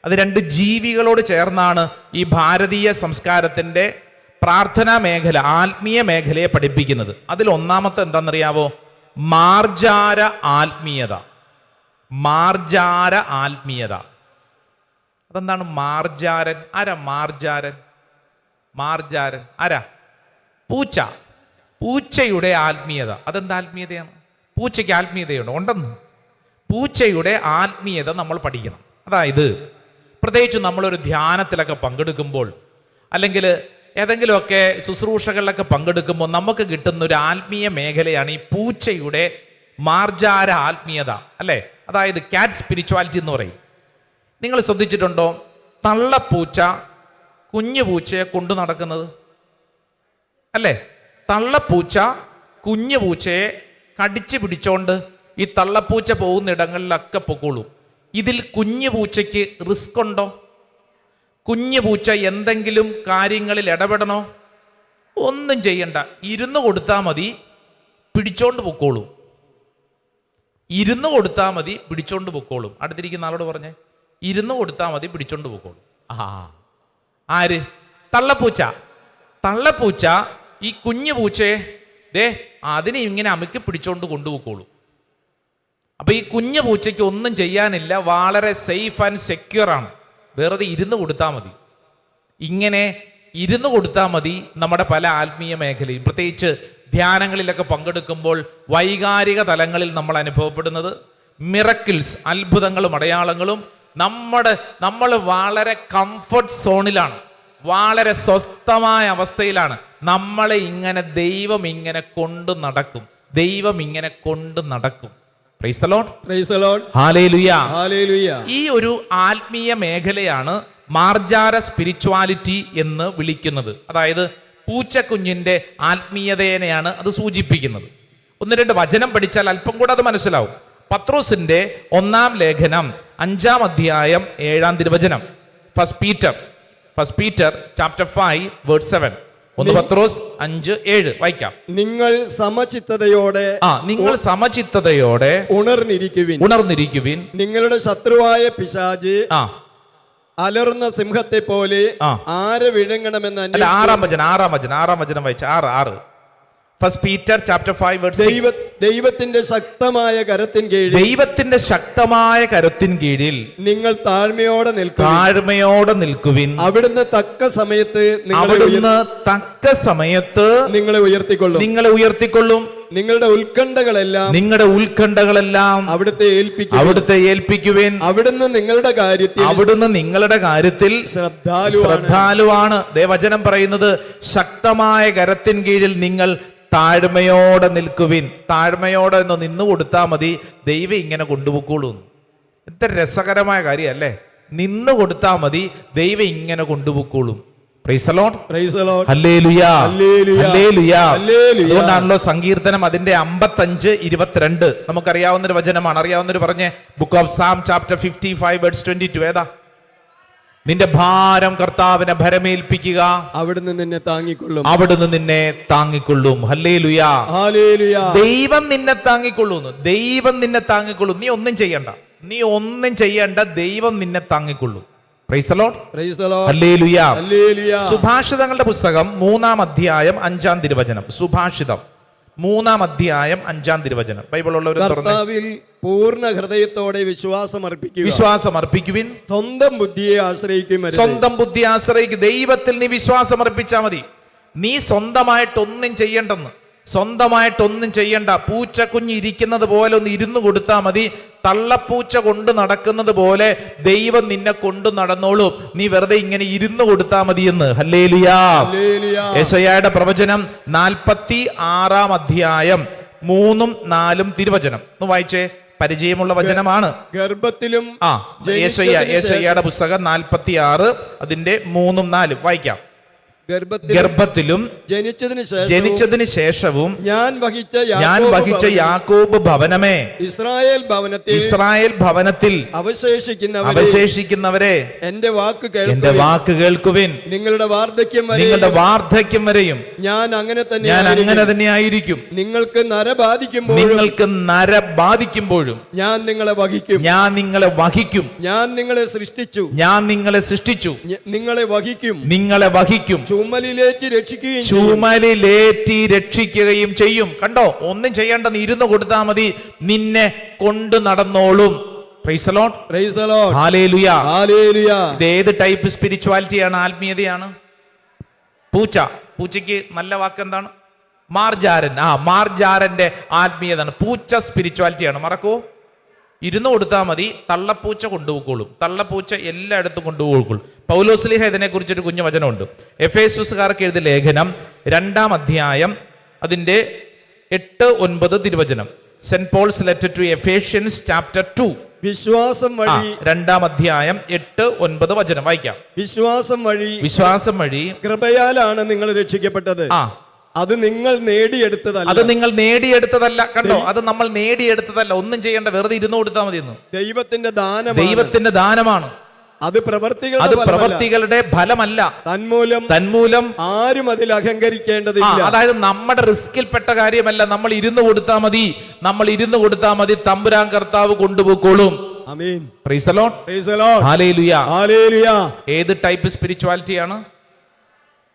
അത് രണ്ട് ജീവികളോട് ചേർന്നാണ് ഈ ഭാരതീയ സംസ്കാരത്തിൻ്റെ പ്രാർത്ഥനാ മേഖല, ആത്മീയ മേഖലയെ പഠിപ്പിക്കുന്നത്. അതിൽ ഒന്നാമത്തെ എന്താണെന്നറിയാവോ? മാർജാര ആത്മീയത. മാർജാര ആത്മീയത. അതെന്താണ് മാർജാരൻ? ആരാ മാർജാരൻ? മാർജാരൻ ആരാ? പൂച്ച. പൂച്ചയുടെ ആത്മീയത. അതെന്താ ആത്മീയതയാണ്? പൂച്ചയ്ക്ക് ആത്മീയതയുണ്ട്, ഉണ്ടെന്ന്. പൂച്ചയുടെ ആത്മീയത നമ്മൾ പഠിക്കണം. അതായത് പ്രത്യേകിച്ച് നമ്മളൊരു ധ്യാനത്തിലൊക്കെ പങ്കെടുക്കുമ്പോൾ, അല്ലെങ്കിൽ ഏതെങ്കിലുമൊക്കെ ശുശ്രൂഷകളിലൊക്കെ പങ്കെടുക്കുമ്പോൾ നമുക്ക് കിട്ടുന്ന ഒരു ആത്മീയ മേഖലയാണ് ഈ പൂച്ചയുടെ മാർജാര ആത്മീയത, അല്ലേ? അതായത് കാറ്റ് സ്പിരിച്വാലിറ്റി എന്ന് പറയും. നിങ്ങൾ ശ്രദ്ധിച്ചിട്ടുണ്ടോ തള്ളപ്പൂച്ച കുഞ്ഞു പൂച്ചയെ കൊണ്ടു നടക്കുന്നത്? അല്ലേ? തള്ളപ്പൂച്ച കുഞ്ഞു പൂച്ചയെ കടിച്ചു പിടിച്ചോണ്ട് ഈ തള്ളപ്പൂച്ച പോകുന്ന ഇടങ്ങളിലൊക്കെ പൊക്കോളും. ഇതിൽ കുഞ്ഞു പൂച്ചയ്ക്ക് റിസ്ക് ഉണ്ടോ? കുഞ്ഞു പൂച്ച എന്തെങ്കിലും കാര്യങ്ങളിൽ ഇടപെടണോ? ഒന്നും ചെയ്യണ്ട, ഇരുന്ന് കൊടുത്താൽ മതി, പിടിച്ചോണ്ട് പൊക്കോളും. ഇരുന്ന് കൊടുത്താൽ മതി, പിടിച്ചോണ്ട് പൊക്കോളും. അടുത്തിരിക്കുന്ന ആളോട് പറഞ്ഞേ, ഇരുന്ന് കൊടുത്താൽ മതി, പിടിച്ചോണ്ട് പൊക്കോളും. ആര്? തള്ളപ്പൂച്ച. തള്ളപ്പൂച്ച ഈ കുഞ്ഞു പൂച്ചയെ അതിനെ ഇങ്ങനെ അമുക്കി പിടിച്ചോണ്ട് കൊണ്ടുപോയിക്കോളും. അപ്പൊ ഈ കുഞ്ഞു പൂച്ചയ്ക്ക് ഒന്നും ചെയ്യാനില്ല, വളരെ സേഫ് ആൻഡ് സെക്യൂർ ആണ്. വെറുതെ ഇരുന്ന് കൊടുത്താൽ മതി. ഇങ്ങനെ ഇരുന്ന് കൊടുത്താൽ മതി. നമ്മുടെ പല ആത്മീയ മേഖലയും, പ്രത്യേകിച്ച് ധ്യാനങ്ങളിലൊക്കെ പങ്കെടുക്കുമ്പോൾ വൈകാരിക തലങ്ങളിൽ നമ്മൾ അനുഭവപ്പെടുന്നത് മിറക്കിൾസ്, അത്ഭുതങ്ങളും അടയാളങ്ങളും നമ്മൾ വളരെ കംഫർട്ട് സോണിലാണ്, വളരെ സ്വസ്ഥമായ അവസ്ഥയിലാണ്. നമ്മളെ ഇങ്ങനെ ദൈവം ഇങ്ങനെ കൊണ്ടു നടക്കും, ദൈവം ഇങ്ങനെ കൊണ്ടു നടക്കും. Price the lord, praise the lord, hallelujah, hallelujah. ഈ ഒരു ആത്മീയ മേഖലയാണ് മാർജാര സ്പിരിച്വാലിറ്റി എന്ന് വിളിക്കുന്നത്. അതായത് പൂച്ചക്കുഞ്ഞിന്റെ ആത്മീയതയെയാണ് അത് സൂചിപ്പിക്കുന്നത്. 1-2 വചനം പഠിച്ചാൽ അല്പം കൂടെ അത് മനസ്സിലാവും. പത്രോസിന്റെ 1-ാം ലേഖനം 5-ാം അധ്യായം 7-ാം തിരുവചനം. First Peter chapter 5 verse 7. 1 പത്രോസ് 5:7 വായിക്കാം. നിങ്ങൾ സമചിത്തതയോടെ ഉണർന്നിരിക്കുവിൻ. നിങ്ങളുടെ ശത്രുവായ പിശാച് അലറുന്ന സിംഹത്തെ പോലെ ആരെ വിഴുങ്ങണമെന്ന്. 6-ാം വചനം വായിച്ച 6. First Peter chapter 5 verse 6. ദൈവത്തിന്റെ ശക്തമായ കരത്തിൻ കീഴിൽ നിങ്ങൾ താഴ്മയോടെ നിൽക്കുവിൻ. അവിടുന്ന് തക്ക സമയത്ത് നിങ്ങളെ ഉയർത്തിക്കൊള്ളും. നിങ്ങളുടെ ഉത്കണ്ഠകളെല്ലാം അവിടുത്തെ ഏൽപ്പിക്കുവിൻ. അവിടുന്ന് നിങ്ങളുടെ കാര്യത്തിൽ ശ്രദ്ധാലുവാണ്. വചനം പറയുന്നത് ശക്തമായ കരത്തിൻ കീഴിൽ നിങ്ങൾ താഴ്മയോടെ നിൽക്കുവിൻ. താഴ്മയോടെ എന്ന് നിന്ന് കൊടുത്താൽ മതി, ദൈവം ഇങ്ങനെ കൊണ്ടുപോയിക്കോളൂ. എത്ര രസകരമായ കാര്യമല്ലേ? നിന്ന് കൊടുത്താൽ മതി, ദൈവം ഇങ്ങനെ കൊണ്ടുപോയിക്കോളും. Praise the lord, praise the lord, hallelujah, hallelujah. ഹല്ലേലൂയ. അതുകൊണ്ടാണല്ലോ സങ്കീർത്തനം അതിന്റെ 55:22 നമുക്കറിയാവുന്നൊരു വചനമാണ്. അറിയാവുന്നൊരു പറഞ്ഞേ, book of Sam chapter 55 verse 22. ഏതാ? നിന്റെ ഭാരം കർത്താവിനെ ഭരമേൽപ്പിക്കുക, അവിടുന്ന് നിന്നെ താങ്ങിക്കൊള്ളും. Hallelujah, hallelujah. ദൈവം നിന്നെ താങ്ങിക്കൊള്ളുന്നു. നീ ഒന്നും ചെയ്യണ്ട, ദൈവം നിന്നെ താങ്ങിക്കൊള്ളും. Praise the lord, praise the lord, hallelujah, ഹല്ലേലൂയ. സുഭാഷിതങ്ങളുടെ പുസ്തകം 3-ാം അധ്യായം 5-ാം തിരുവചനം. സുഭാഷിതം 3-ാം അധ്യായം 5-ാം തിരുവചനം. ബൈബിൾ ഉള്ളവർ കർത്താവിൽ പൂർണ്ണ ഹൃദയത്തോടെ വിശ്വാസം അർപ്പിക്കുവിൻ. സ്വന്തം ബുദ്ധിയെ ആശ്രയിക്കും. ദൈവത്തിൽ നീ വിശ്വാസം അർപ്പിച്ചാൽ മതി. നീ സ്വന്തമായിട്ടൊന്നും ചെയ്യണ്ട. പൂച്ചക്കുഞ്ഞ് ഇരിക്കുന്നത് പോലെ ഒന്ന് ഇരുന്ന് കൊടുത്താൽ മതി. തള്ളപ്പൂച്ച കൊണ്ട് നടക്കുന്നത് പോലെ ദൈവം നിന്നെ കൊണ്ടു നടന്നോളൂ. നീ വെറുതെ ഇങ്ങനെ ഇരുന്ന് കൊടുത്താൽ മതി എന്ന്. ഹല്ലേലൂയ. യെശയ്യായുടെ പ്രവചനം 46-ാം അധ്യായം 3-ഉം 4-ഉം തിരുവചനം ഒന്ന് വായിച്ചേ. പരിചയമുള്ള വചനമാണ്. ഗർഭത്തിലും യേശയ്യായുടെ പുസ്തകം 46 അതിന്റെ 3-ഉം 4-ഉം വായിക്കാം. ഗർഭത്തിലും ജനിച്ചതിന് ശേഷവും ഞാൻ വഹിച്ച യാക്കോബ് ഭവനമേ, ഇസ്രായേൽ ഭവനത്തിൽ അവശേഷിക്കുന്നവരെ എന്റെ വാക്ക് കേൾക്കുവിൻ. നിങ്ങളുടെ വാർദ്ധക്യം വരെയും ഞാൻ അങ്ങനെ തന്നെ ആയിരിക്കും. നിങ്ങൾക്ക് നര ബാധിക്കുമ്പോഴും ഞാൻ നിങ്ങളെ വഹിക്കും. ഞാൻ നിങ്ങളെ സൃഷ്ടിച്ചു. നിങ്ങളെ വഹിക്കും. ചുമലിലേറ്റി രക്ഷിക്കുകയും ചെയ്യും. കണ്ടോ? ഒന്നും ചെയ്യേണ്ട, നീ ഇരുന്ന് കൊടുത്താൽ മതി, നിന്നെ കൊണ്ടു നടന്നോളും. Praise the lord, praise the lord, hallelujah, ഹല്ലേലൂയ. ഇത് ഏത് ടൈപ്പ് സ്പിരിച്വാലിറ്റിയാണ്? ആത്മീയതയാണ്. പൂച്ചയ്ക്ക് നല്ല വാക്ക് എന്താണ്? മാർജാരൻ. മാർജാരന്റെ ആത്മീയതാണ്. പൂച്ച സ്പിരിച്വാലിറ്റിയാണ്. മറക്കൂ. ഇരുന്ന് കൊടുത്താൽ മതി, തള്ളപ്പൂച്ച കൊണ്ടുപോയിക്കോളും. തള്ളപ്പൂച്ച എല്ലായിടത്തും കൊണ്ടുപോയിക്കോളും. പൗലോസ്ലീഹ ഇതിനെക്കുറിച്ചൊരു കുഞ്ഞു വചനമുണ്ട്. എഫേസുകാർക്ക് എഴുതിയ ലേഖനം 2-ാം അധ്യായം അതിന്റെ 8-9 തിരുവചനം. Saint Paul's letter to Ephesians chapter 2, വിശ്വാസം വഴി 2-ാം അധ്യായം 8-9 വചനം വായിക്കാം. വിശ്വാസം വഴി കൃപയാലാണ് നിങ്ങൾ രക്ഷിക്കപ്പെട്ടത്. അത് നിങ്ങൾ നേടിയെടുത്തതല്ല. അത് നിങ്ങൾ നേടിയെടുത്തതല്ല. കണ്ടോ, അത് നമ്മൾ നേടിയെടുത്തതല്ല. ഒന്നും ചെയ്യേണ്ട, വെറുതെ ഇരുന്ന് കൊടുത്താൽ മതി. ദൈവത്തിന്റെ ദാനമാണ്. അത് പ്രവൃത്തികളുടെ ഫലമല്ല. തന്മൂലം ആരും അതിൽ അഹങ്കരിക്കേണ്ടതില്ല. അതായത് നമ്മുടെ റിസ്കിൽപ്പെട്ട കാര്യമല്ല. നമ്മൾ ഇരുന്ന് കൊടുത്താൽ മതി. തമ്പുരാൻ കർത്താവ് കൊണ്ടുപോയിക്കോളും. ആമേൻ. Praise the lord. ഹല്ലേലൂയ. ഹല്ലേലൂയ. ഏത് ടൈപ്പ് സ്പിരിച്വാലിറ്റിയാണ്?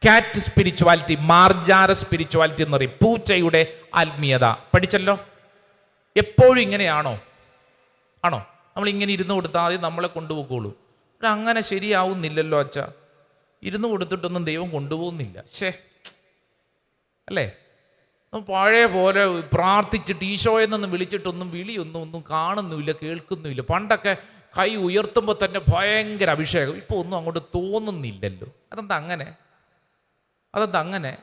കാറ്റ് സ്പിരിച്വാലിറ്റി, മാർജാര സ്പിരിച്വാലിറ്റി എന്ന് പറയും. പൂച്ചയുടെ ആത്മീയത. പഠിച്ചല്ലോ. എപ്പോഴും ഇങ്ങനെയാണോ? നമ്മൾ ഇങ്ങനെ ഇരുന്ന് കൊടുത്താൽ മതി, നമ്മളെ കൊണ്ടുപോയിക്കോളൂ. അങ്ങനെ ശരിയാവുന്നില്ലല്ലോ അച്ഛാ. ഇരുന്ന് കൊടുത്തിട്ടൊന്നും ദൈവം കൊണ്ടുപോകുന്നില്ല. അല്ലേ? പഴയ പോലെ പ്രാർത്ഥിച്ചിട്ട് ഈശോയെന്നൊന്നും വിളിച്ചിട്ടൊന്നും വിളിയൊന്നും കാണുന്നുമില്ല, കേൾക്കുന്നുമില്ല. പണ്ടൊക്കെ കൈ ഉയർത്തുമ്പോൾ തന്നെ ഭയങ്കര അഭിഷേകം. ഇപ്പോൾ ഒന്നും അങ്ങോട്ട് തോന്നുന്നില്ലല്ലോ. അതെന്താ അങ്ങനെ?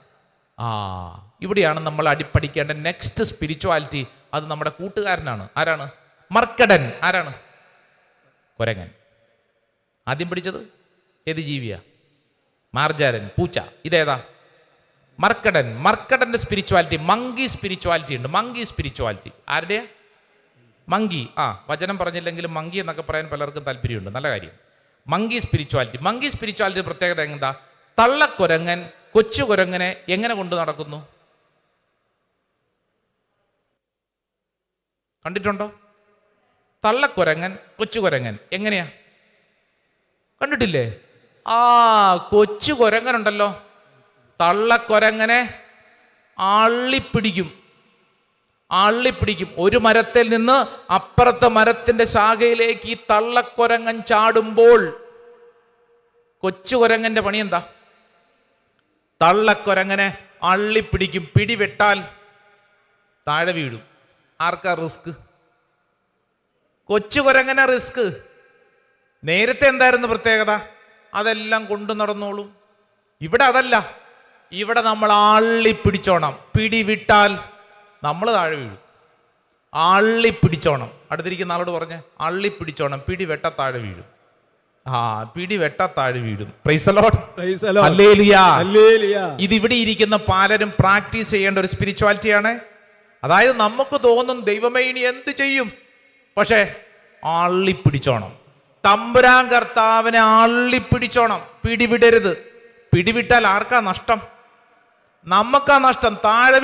ഇവിടെയാണ് നമ്മൾ പഠിക്കേണ്ട നെക്സ്റ്റ് സ്പിരിച്വാലിറ്റി. അത് നമ്മുടെ കൂട്ടുകാരനാണ്. ആരാണ്? മർക്കടൻ. ആരാണ്? കുരങ്ങൻ. ആദ്യം പഠിച്ചത് ഏത് ജീവിയാ? മാർജാരൻ, പൂച്ച. ഇതേതാ? മർക്കടന്റെ സ്പിരിച്വാലിറ്റി. മങ്കി സ്പിരിച്വാലിറ്റി ഉണ്ട്. മങ്കി സ്പിരിച്വാലിറ്റി ആരുടെയാ? മങ്കി. വചനം പറഞ്ഞില്ലെങ്കിലും മങ്കി എന്നൊക്കെ പറയാൻ പലർക്കും താല്പര്യമുണ്ട്. നല്ല കാര്യം. മങ്കി സ്പിരിച്വാലിറ്റി പ്രത്യേകത എന്താ? തള്ളക്കുരങ്ങൻ കൊച്ചു കുരങ്ങനെ എങ്ങനെ കൊണ്ടു നടക്കുന്നു? കണ്ടിട്ടുണ്ടോ? തള്ളക്കുരങ്ങൻ കൊച്ചു കുരങ്ങൻ എങ്ങനെയാ? കണ്ടിട്ടില്ലേ? കൊച്ചു കുരങ്ങനുണ്ടല്ലോ, തള്ളക്കുരങ്ങനെ അള്ളിപ്പിടിക്കും. ഒരു മരത്തിൽ നിന്ന് അപ്പുറത്തെ മരത്തിന്റെ ശാഖയിലേക്ക് ഈ തള്ളക്കുരങ്ങൻ ചാടുമ്പോൾ കൊച്ചു കുരങ്ങന്റെ പണി എന്താ? തള്ളക്കുരങ്ങനെ അള്ളിപ്പിടിക്കും. പിടിവിട്ടാൽ താഴെ വീഴും. ആർക്കാ റിസ്ക്? കൊച്ചു കുരങ്ങനെ റിസ്ക്. നേരത്തെ എന്തായിരുന്നു പ്രത്യേകത? അതെല്ലാം കൊണ്ടു നടന്നോളും. ഇവിടെ അതല്ല. ഇവിടെ നമ്മൾ അള്ളിപ്പിടിച്ചോണം. പിടിവിട്ടാൽ നമ്മൾ താഴെ വീഴും. അള്ളിപ്പിടിച്ചോണം. അടുത്തിരിക്കുന്ന ആളോട് പറഞ്ഞ് അള്ളിപ്പിടിച്ചോണം. പിടിവെട്ട താഴെ വീഴും. പിടിവെട്ട താഴെ വീഴും. Price the lord. ഹല്ലേലൂയ. ഇതിവിടെ ഇരിക്കുന്ന പലരും പ്രാക്ടീസ് ചെയ്യേണ്ട ഒരു സ്പിരിച്വാലിറ്റിയാണ്. അതായത് നമുക്ക് തോന്നും ദൈവമേ ഇനി എന്ത് ചെയ്യും, പക്ഷേ അള്ളിപ്പിടിച്ചോണം. തമ്പുരാൻ കർത്താവിനെ അള്ളിപ്പിടിച്ചോണം. പിടിവിടരുത്. പിടിവിട്ടാൽ ആർക്കാ നഷ്ടം? നമുക്കാ നഷ്ടം. താഴെ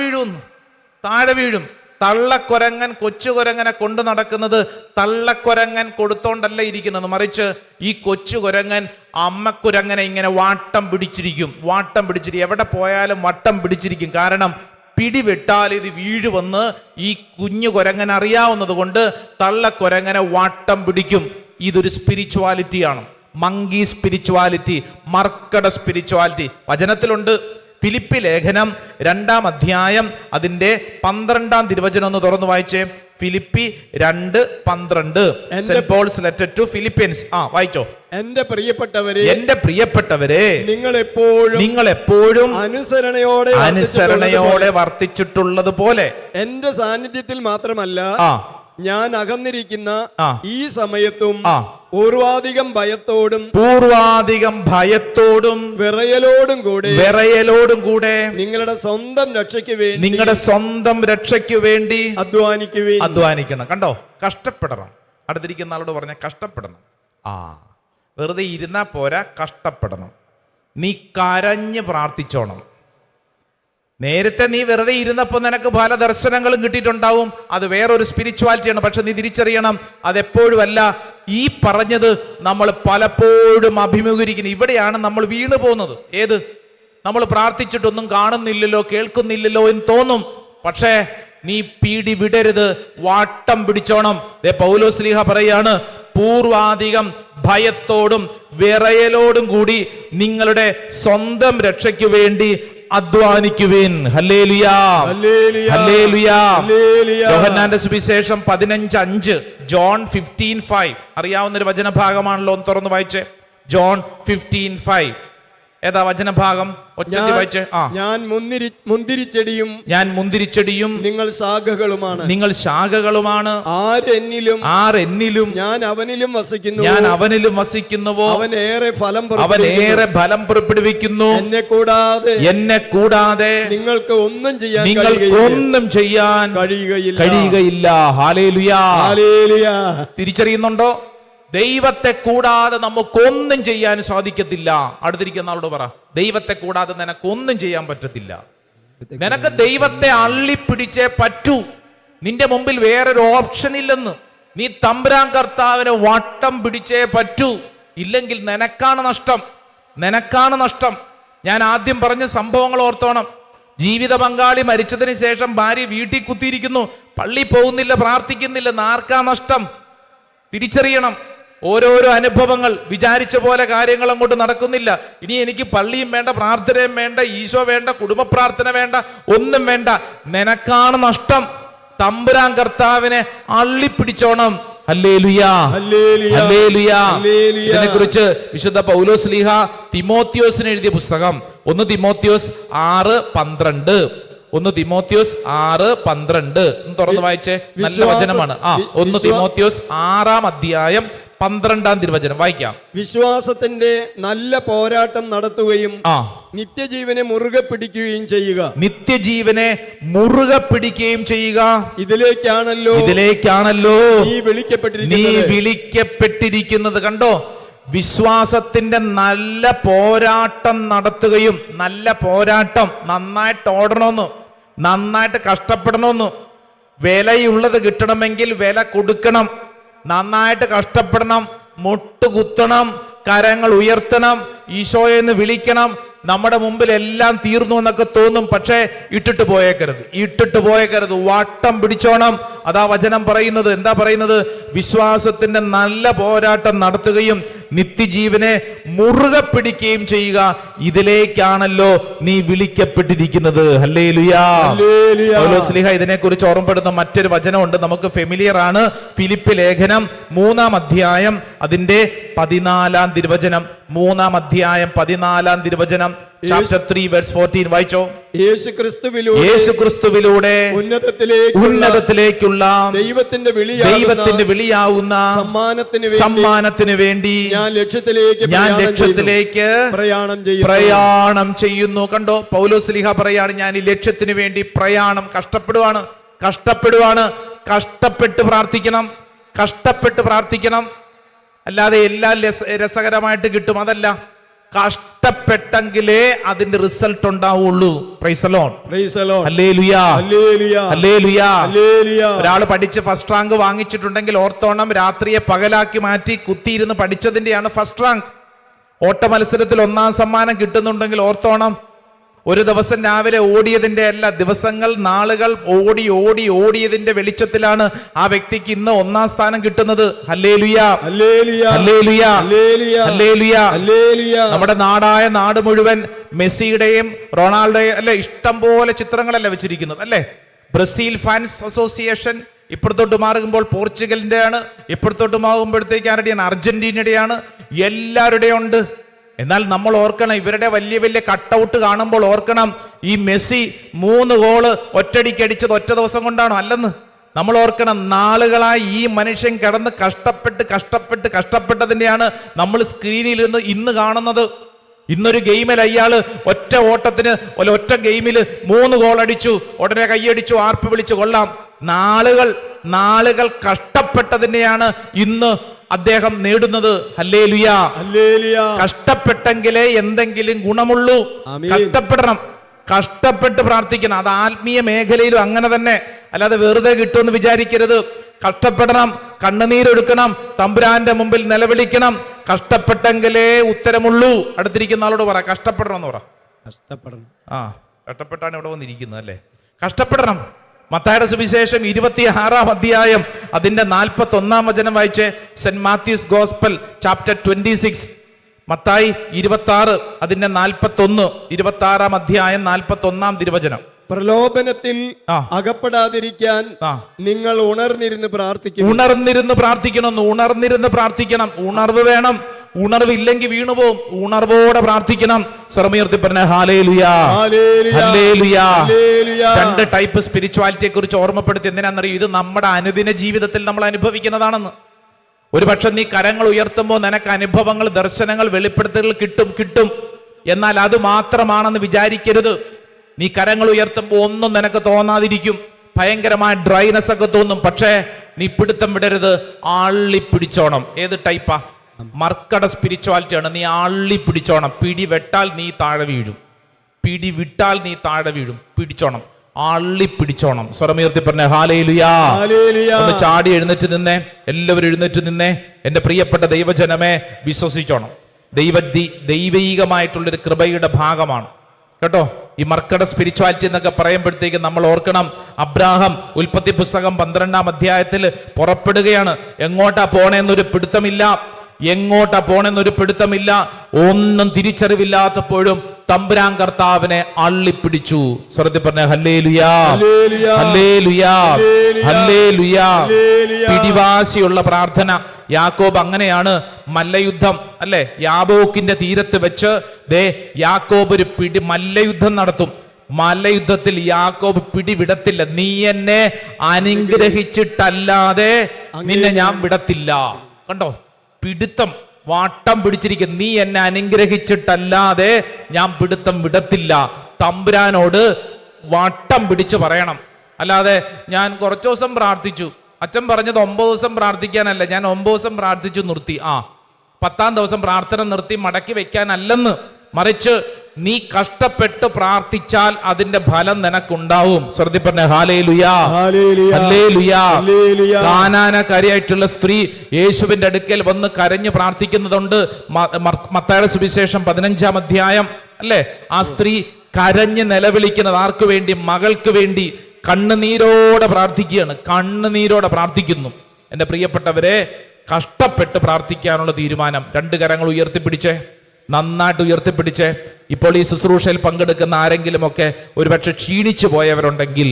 വീഴും. തള്ളക്കുരങ്ങൻ കൊച്ചു കുരങ്ങനെ കൊണ്ടു നടക്കുന്നത് തള്ളക്കുരങ്ങൻ കൊടുത്തോണ്ടല്ല ഇരിക്കുന്നത്, മറിച്ച് ഈ കൊച്ചു കുരങ്ങൻ അമ്മക്കുരങ്ങനെ ഇങ്ങനെ വാട്ടം പിടിച്ചിരിക്കും. എവിടെ പോയാലും വട്ടം പിടിച്ചിരിക്കും. കാരണം പിടിവിട്ടാൽ ഇത് വീഴുവെന്ന് ഈ കുഞ്ഞു കുരങ്ങൻ അറിയാവുന്നത് കൊണ്ട് തള്ളക്കുരങ്ങനെ വാട്ടം പിടിക്കും. ഇതൊരു സ്പിരിച്വാലിറ്റിയാണ്. മങ്കി സ്പിരിച്വാലിറ്റി, മർക്കട സ്പിരിച്വാലിറ്റി. വചനത്തിലുണ്ട്. ഫിലിപ്പി ലേഖനം 2-ാം അധ്യായം അതിന്റെ 12-ാം തിരുവചനം ഒന്ന് തുറന്നു വായിച്ചേ. ഫിലിപ്പി 2:12. Saint Paul's letter to Philippians. വായിച്ചോ. എന്റെ പ്രിയപ്പെട്ടവരെ നിങ്ങൾ എപ്പോഴും അനുസരണയോടെ വർത്തിച്ചിട്ടുള്ളത് പോലെ എന്റെ സാന്നിധ്യത്തിൽ മാത്രമല്ല ഞാൻ അകന്നിരിക്കുന്ന ഈ സമയത്തും പൂർവാധികം ഭയത്തോടും വിറയലോടും കൂടെ നിങ്ങളുടെ സ്വന്തം രക്ഷയ്ക്ക് വേണ്ടി അധ്വാനിക്കണം. കണ്ടോ, കഷ്ടപ്പെടണം. അടുത്തിരിക്കുന്ന ആളോട് പറഞ്ഞ കഷ്ടപ്പെടണം. വെറുതെ ഇരുന്നാ പോരാ, കഷ്ടപ്പെടണം. നീ കരഞ്ഞ് പ്രാർത്ഥിച്ചോണം. നേരത്തെ നീ വെറുതെ ഇരുന്നപ്പോൾ നിനക്ക് പല ദർശനങ്ങളും കിട്ടിയിട്ടുണ്ടാവും. അത് വേറൊരു സ്പിരിച്വാലിറ്റിയാണ്. പക്ഷെ നീ തിരിച്ചറിയണം, അതെപ്പോഴും അല്ല. ഈ പറഞ്ഞത് നമ്മൾ പലപ്പോഴും അഭിമുഖീകരിക്കുന്നു. ഇവിടെയാണ് നമ്മൾ വീണു പോകുന്നത്. ഏത്? നമ്മൾ പ്രാർത്ഥിച്ചിട്ടൊന്നും കാണുന്നില്ലല്ലോ, കേൾക്കുന്നില്ലല്ലോ എന്ന് തോന്നും. പക്ഷേ നീ പീടി വിടരുത്, വാട്ടം പിടിച്ചോണം. പൗലോസ് ലീഹ പറയാണ്, പൂർവാധികം ഭയത്തോടും വിറയലോടും കൂടി നിങ്ങളുടെ സ്വന്തം രക്ഷയ്ക്ക് വേണ്ടി അധ്വാനിക്കുവിൻ. ഹല്ലേലൂയാ, ഹല്ലേലൂയാ. യോഹന്നാന്റെ സുവിശേഷം 15:5, ജോൺ 15:5. അറിയാവുന്നൊരു വചനഭാഗമാണല്ലോ, ഒന്ന് തുറന്ന് വായിച്ചേ. ജോൺ 15:5. ഏതാ വചനഭാഗം? ഒച്ചത്തിൽ വായിച്ചേ. ഞാൻ മുന്തിരിച്ചെടിയും ഞാൻ മുന്തിരിച്ചെടിയും നിങ്ങൾ ശാഖകളുമാണ്. നിങ്ങൾ ശാഖകളുമാണ്. ആർ എന്നിലും ഞാൻ അവനിലും വസിക്കുന്നു. ഞാൻ അവനിലും വസിക്കുന്നുവോ അവൻ ഏറെ ഫലം പുറപ്പെടുവിക്കുന്നു. എന്നെ കൂടാതെ നിങ്ങൾക്ക് ഒന്നും ചെയ്യാൻ കഴിയുകയില്ല. ഹല്ലേലൂയ. തിരിച്ചറിയുന്നുണ്ടോ? ദൈവത്തെ കൂടാതെ നമുക്കൊന്നും ചെയ്യാൻ സാധിക്കത്തില്ല. അടുത്തിരിക്കുന്ന ആളോട് പറ, ദൈവത്തെ കൂടാതെ നിനക്കൊന്നും ചെയ്യാൻ പറ്റത്തില്ല. നിനക്ക് ദൈവത്തെ അള്ളിപ്പിടിച്ചേ പറ്റൂ. നിന്റെ മുമ്പിൽ വേറൊരു ഓപ്ഷൻ ഇല്ലെന്ന്. നീ തമ്പുരാൻ കർത്താവിനെ വട്ടം പിടിച്ചേ പറ്റൂ. ഇല്ലെങ്കിൽ നിനക്കാണ് നഷ്ടം. ഞാൻ ആദ്യം പറഞ്ഞ സംഭവങ്ങൾ ഓർത്തോണം. ജീവിത പങ്കാളി മരിച്ചതിന് ശേഷം ഭാര്യ വീട്ടിൽ കുത്തിയിരിക്കുന്നു, പള്ളി പോകുന്നില്ല, പ്രാർത്ഥിക്കുന്നില്ല. ആർക്കാ നഷ്ടം? തിരിച്ചറിയണം. ഓരോരോ അനുഭവങ്ങൾ, വിചാരിച്ച പോലെ കാര്യങ്ങൾ അങ്ങോട്ട് നടക്കുന്നില്ല. ഇനി എനിക്ക് പള്ളിയും വേണ്ട, പ്രാർത്ഥനയും വേണ്ട, ഈശോ വേണ്ട, കുടുംബ പ്രാർത്ഥന വേണ്ട, ഒന്നും വേണ്ട. നിനക്കാണ് നഷ്ടം. തമ്പുരാൻ കർത്താവിനെ അള്ളിപ്പിടിച്ചോണം. ഹല്ലേലൂയാ, ഹല്ലേലൂയാ. ഇതിനെക്കുറിച്ച് വിശുദ്ധ പൗലോസ് ശ്ലീഹ തിമോത്തിയോസിന് എഴുതിയ പുസ്തകം 1 തിമോത്തിയോസ് 6:12. 1 തിമോത്തിയോസ് 6:12 തുറന്നു വായിച്ചേ. നല്ല വചനമാണ്. 1 തിമോത്തിയോസ് 6-ാം അധ്യായം 12-ാം തിരുവചനം വായിക്കാം. വിശ്വാസത്തിന്റെ നല്ല പോരാട്ടം നടത്തുകയും നിത്യജീവനെ മുറുകെ പിടിക്കുകയും ചെയ്യുക. ഇതിലേക്കാണല്ലോ നീ വിളിക്കപ്പെട്ടിരിക്കുന്നത്. കണ്ടോ, വിശ്വാസത്തിന്റെ നല്ല പോരാട്ടം നടത്തുകയും, നല്ല പോരാട്ടം, നന്നായിട്ട് ഓടണമെന്ന്, നന്നായിട്ട് കഷ്ടപ്പെടണമെന്ന്. വിലയുള്ളത് കിട്ടണമെങ്കിൽ വില കൊടുക്കണം, നന്നായിട്ട് കഷ്ടപ്പെടണം, മുട്ടുകുത്തണം, കരങ്ങൾ ഉയർത്തണം, ഈശോയെന്ന് വിളിക്കണം. നമ്മുടെ മുമ്പിൽ എല്ലാം തീർന്നു എന്നൊക്കെ തോന്നും, പക്ഷേ ഇട്ടിട്ട് പോയേക്കരുത്. വട്ടം പിടിച്ചോണം. അതാ വചനം പറയുന്നത്. എന്താ പറയുന്നത്? വിശ്വാസത്തിന്റെ നല്ല പോരാട്ടം നടത്തുകയും നിത്യജീവനെ മുറുകെ പിടിക്കുകയും ചെയ്യുക. ഇതിലേക്കാണല്ലോ നീ വിളിക്കപ്പെട്ടിരിക്കുന്നത്. ഹല്ലേലൂയാ. പൗലോസ് ശ്ലീഹ ഇതിനെക്കുറിച്ച് ഓർമ്മപ്പെടുന്ന മറ്റൊരു വചനമുണ്ട്, നമുക്ക് ഫെമിലിയർ ആണ്. ഫിലിപ്പ് ലേഖനം 3-ാം അധ്യായം അതിന്റെ 14-ാം തിരുവചനം. 3-ാം അധ്യായം 14-ാം തിരുവചനം, chapter 3 verse 14 വായിച്ചോ. യേശുക്രിസ്തുവിലൂടെ ഉന്നതത്തിലേക്കുള്ള ദൈവത്തിന്റെ വിളിയാവുന്ന സമ്മാനത്തിന് വേണ്ടി ഞാൻ ലക്ഷ്യത്തിലേക്ക് പ്രയാണം ചെയ്യുന്നു. കണ്ടോ, പൗലോസ് ശ്ലീഹ പറയാണ്, ഞാൻ ഈ ലക്ഷ്യത്തിന് വേണ്ടി പ്രയാണം, കഷ്ടപ്പെടുവാണ്. കഷ്ടപ്പെട്ട് പ്രാർത്ഥിക്കണം. അല്ലാതെ എല്ലാം രസകരമായിട്ട് കിട്ടും, അതല്ല. കഷ്ടപ്പെട്ടെങ്കിലേ അതിന്റെ റിസൾട്ട് ഉണ്ടാവുള്ളൂ. Praise the lord. ഹല്ലേലൂയാ, ഹല്ലേലൂയാ. ഒരാൾ പഠിച്ച് ഫസ്റ്റ് റാങ്ക് വാങ്ങിച്ചിട്ടുണ്ടെങ്കിൽ ഓർത്തോണം, രാത്രിയെ പകലാക്കി മാറ്റി കുത്തിയിരുന്ന് പഠിച്ചതിന്റെയാണ് ഫസ്റ്റ് റാങ്ക്. ഓട്ട മത്സരത്തിൽ 1-ാം സമ്മാനം കിട്ടുന്നുണ്ടെങ്കിൽ ഓർത്തോണം, ഒരു ദിവസം രാവിലെ ഓടിയതിന്റെ അല്ല, ദിവസങ്ങൾ, നാളുകൾ ഓടിയതിന്റെ വെളിച്ചത്തിലാണ് ആ വ്യക്തിക്ക് ഇന്ന് 1-ാം സ്ഥാനം കിട്ടുന്നത്. ഹല്ലേലൂയാ, ഹല്ലേലൂയാ, ഹല്ലേലൂയാ. നമ്മുടെ നാട് മുഴുവൻ മെസ്സിയുടെയും റൊണാൾഡോയും അല്ലെ, ഇഷ്ടം പോലെ ചിത്രങ്ങളല്ല വെച്ചിരിക്കുന്നത് അല്ലെ. ബ്രസീൽ ഫാൻസ് അസോസിയേഷൻ, ഇപ്പുറത്തോട്ട് മാറുമ്പോൾ പോർച്ചുഗലിന്റെ ആണ്, ഇപ്പുറത്തോട്ട് മാറുമ്പോഴത്തേക്ക് ആരുടെയാണ്? അർജന്റീനയുടെയാണ്. എല്ലാവരുടെയും ഉണ്ട്. എന്നാൽ നമ്മൾ ഓർക്കണം, ഇവരുടെ വലിയ വലിയ കട്ടൗട്ട് കാണുമ്പോൾ ഓർക്കണം, ഈ മെസ്സി 3 ഗോള് ഒറ്റടിക്ക് അടിച്ചത് ഒറ്റ ദിവസം കൊണ്ടാണോ? അല്ലെന്ന് നമ്മൾ ഓർക്കണം. നാളുകളായി ഈ മനുഷ്യൻ കിടന്ന് കഷ്ടപ്പെട്ടതിന്റെയാണ് നമ്മൾ സ്ക്രീനിൽ നിന്ന് ഇന്ന് കാണുന്നത്. ഇന്നൊരു ഗെയിമിൽ അയാള് ഒറ്റ ഓട്ടത്തിന് ഒറ്റ ഗെയിമിൽ 3 ഗോൾ അടിച്ചു, ഉടനെ കൈയടിച്ചു, ആർപ്പ് വിളിച്ചു. കൊള്ളാം. നാളുകൾ കഷ്ടപ്പെട്ടതിനെയാണ് ഇന്ന് അദ്ദേഹം നേടുന്നത്. ഹല്ലേലൂയാ, ഹല്ലേലൂയാ. കഷ്ടപ്പെട്ടെങ്കിലേ എന്തെങ്കിലും ഗുണമുള്ളൂ. കഷ്ടപ്പെട്ട് പ്രാർത്ഥിക്കണം. അത് ആത്മീയ മേഖലയിലും അങ്ങനെ തന്നെ, അല്ലാതെ വെറുതെ കിട്ടുമെന്ന് വിചാരിക്കരുത്. കഷ്ടപ്പെടണം, കണ്ണുനീരൊടുക്കണം, തമ്പുരാന്റെ മുമ്പിൽ നിലവിളിക്കണം. കഷ്ടപ്പെട്ടെങ്കിലേ ഉത്തരമുള്ളൂ. അടുത്തിരിക്കുന്ന ആളോട് പറ, കഷ്ടപ്പെടണം എന്ന് പറ. കഷ്ടപ്പെട്ടാണ് ഇവിടെ വന്നിരിക്കുന്നത് അല്ലേ. കഷ്ടപ്പെടണം. മത്തായിയുടെ സുവിശേഷം 26-ാം അധ്യായം അതിന്റെ 41-ാം വചനം വായിച്ച്. Saint Mathews gospel chapter 26, Mathai 26 അതിന്റെ 41, 26-ാം അധ്യായം 41-ാം തിരുവചനം. പ്രലോഭനത്തിൽ അകപ്പെടാതിരിക്കാൻ നിങ്ങൾ ഉണർന്നിരുന്ന് പ്രാർത്ഥിക്കണം. ഉണർന്നിരുന്ന് പ്രാർത്ഥിക്കണം. ഉണർവ് വേണം. ഉണർവില്ലെങ്കിൽ വീണുപോകും. ഉണർവോടെ പ്രാർത്ഥിക്കണം. സ്വരമുയർത്തി പറഞ്ഞ ഹല്ലേലൂയാ, ഹല്ലേലൂയാ. രണ്ട് ടൈപ്പ് സ്പിരിച്വാലിറ്റിയെ കുറിച്ച് ഓർമ്മപ്പെടുത്തി. എന്തിനാണെന്നറിയോ? ഇത് നമ്മുടെ അനുദിന ജീവിതത്തിൽ നമ്മൾ അനുഭവിക്കുന്നതാണെന്ന്. ഒരു പക്ഷെ നീ കരങ്ങൾ ഉയർത്തുമ്പോൾ നിനക്ക് അനുഭവങ്ങൾ, ദർശനങ്ങൾ, വെളിപ്പെടുത്തലുകൾ കിട്ടും. എന്നാൽ അത് മാത്രമാണെന്ന് വിചാരിക്കരുത്. നീ കരങ്ങൾ ഉയർത്തുമ്പോൾ ഒന്നും നിനക്ക് തോന്നാതിരിക്കും. ഭയങ്കരമായ ഡ്രൈനെസ് ഒക്കെ തോന്നും. പക്ഷേ നീ പിടുത്തം വിടരുത്. ആള്ളി പിടിച്ചോണം. ഏത് ടൈപ്പാ? മർക്കട സ്പിരിച്വാലിറ്റിയാണ്. നീ ആള്ളി പിടിച്ചോണം. പിടി വെട്ടാൽ നീ താഴെ വീഴും. പിടി വിട്ടാൽ നീ താഴെ വീഴും. പിടിച്ചോണം, ആള്ളി പിടിച്ചോണം. സ്വരമുയർത്തി പറഞ്ഞ ഹല്ലേലൂയാ. ഒന്ന് ചാടി എഴുന്നേറ്റ് നിന്നേ. എല്ലാവരും എഴുന്നേറ്റ് നിന്നേ. എന്റെ പ്രിയപ്പെട്ട ദൈവജനമേ, വിശ്വസിച്ചോണം. ദൈവീകമായിട്ടുള്ളൊരു കൃപയുടെ ഭാഗമാണ് കേട്ടോ. ഈ മർക്കട സ്പിരിച്വാലിറ്റി എന്നൊക്കെ പറയുമ്പോഴത്തേക്ക് നമ്മൾ ഓർക്കണം, അബ്രാഹാം ഉൽപ്പത്തി പുസ്തകം 12-ാം അധ്യായത്തിൽ പുറപ്പെടുകയാണ്. എങ്ങോട്ടാ പോണെന്നൊരു പിടുത്തമില്ല. ഒന്നും തിരിച്ചറിവില്ലാത്തപ്പോഴും തമ്പുരാൻ കർത്താവിനെ അള്ളിപ്പിടിച്ചു. സ്വരത്തിൽ പറഞ്ഞ ഹല്ലേലൂയാ, ഹല്ലേലൂയാ, ഹല്ലേലൂയാ. പിടിവാശിയുള്ള പ്രാർത്ഥന. യാക്കോബ് അങ്ങനെയാണ്. മല്ലയുദ്ധം അല്ലെ, യാബോക്കിന്റെ തീരത്ത് വെച്ച് യാക്കോബ് ഒരു മല്ലയുദ്ധം നടത്തും. മല്ലയുദ്ധത്തിൽ യാക്കോബ് പിടിവിടത്തില്ല. നീ എന്നെ അനുഗ്രഹിച്ചിട്ടല്ലാതെ നിന്നെ ഞാൻ വിടത്തില്ല. കണ്ടോ, പിടുത്തം, വാട്ടം പിടിച്ചിരിക്കും. നീ എന്നെ അനുഗ്രഹിച്ചിട്ടല്ലാതെ ഞാൻ പിടുത്തം വിടത്തില്ല. തമ്പുരാനോട് വട്ടം പിടിച്ച് പറയണം. അല്ലാതെ ഞാൻ കുറച്ചു ദിവസം പ്രാർത്ഥിച്ചു, അച്ഛൻ പറഞ്ഞത് 9 ദിവസം പ്രാർത്ഥിക്കാനല്ല, ഞാൻ 9 ദിവസം പ്രാർത്ഥിച്ചു നിർത്തി. 10-ാം ദിവസം പ്രാർത്ഥന നിർത്തി മടക്കി വെക്കാനല്ലെന്ന്. മറിച്ച് നീ കഷ്ടപ്പെട്ട് പ്രാർത്ഥിച്ചാൽ അതിന്റെ ഫലം നിനക്കുണ്ടാവും. ശ്രദ്ധി പറഞ്ഞ ഹല്ലേലൂയാ, ഹല്ലേലൂയാ. കാനാനക്കാരിയായിട്ടുള്ള സ്ത്രീ യേശുവിന്റെ അടുക്കൽ വന്ന് കരഞ്ഞു പ്രാർത്ഥിക്കുന്നതുണ്ട്. മത്തായിയുടെ സുവിശേഷം 15-ാം അധ്യായം അല്ലെ. ആ സ്ത്രീ കരഞ്ഞ് നിലവിളിക്കുന്നത് ആർക്ക് വേണ്ടി? മകൾക്ക് വേണ്ടി. കണ്ണുനീരോടെ പ്രാർത്ഥിക്കുകയാണ്. കണ്ണുനീരോടെ പ്രാർത്ഥിക്കുന്നു. എൻ്റെ പ്രിയപ്പെട്ടവരെ, കഷ്ടപ്പെട്ട് പ്രാർത്ഥിക്കാനുള്ള തീരുമാനം. 2 കരങ്ങൾ ഉയർത്തിപ്പിടിച്ചേ, നന്നായിട്ട് ഉയർത്തിപ്പിടിച്ചേ. ഇപ്പോൾ ഈ ശുശ്രൂഷയിൽ പങ്കെടുക്കുന്ന ആരെങ്കിലുമൊക്കെ ഒരുപക്ഷെ ക്ഷീണിച്ചു പോയവരുണ്ടെങ്കിൽ,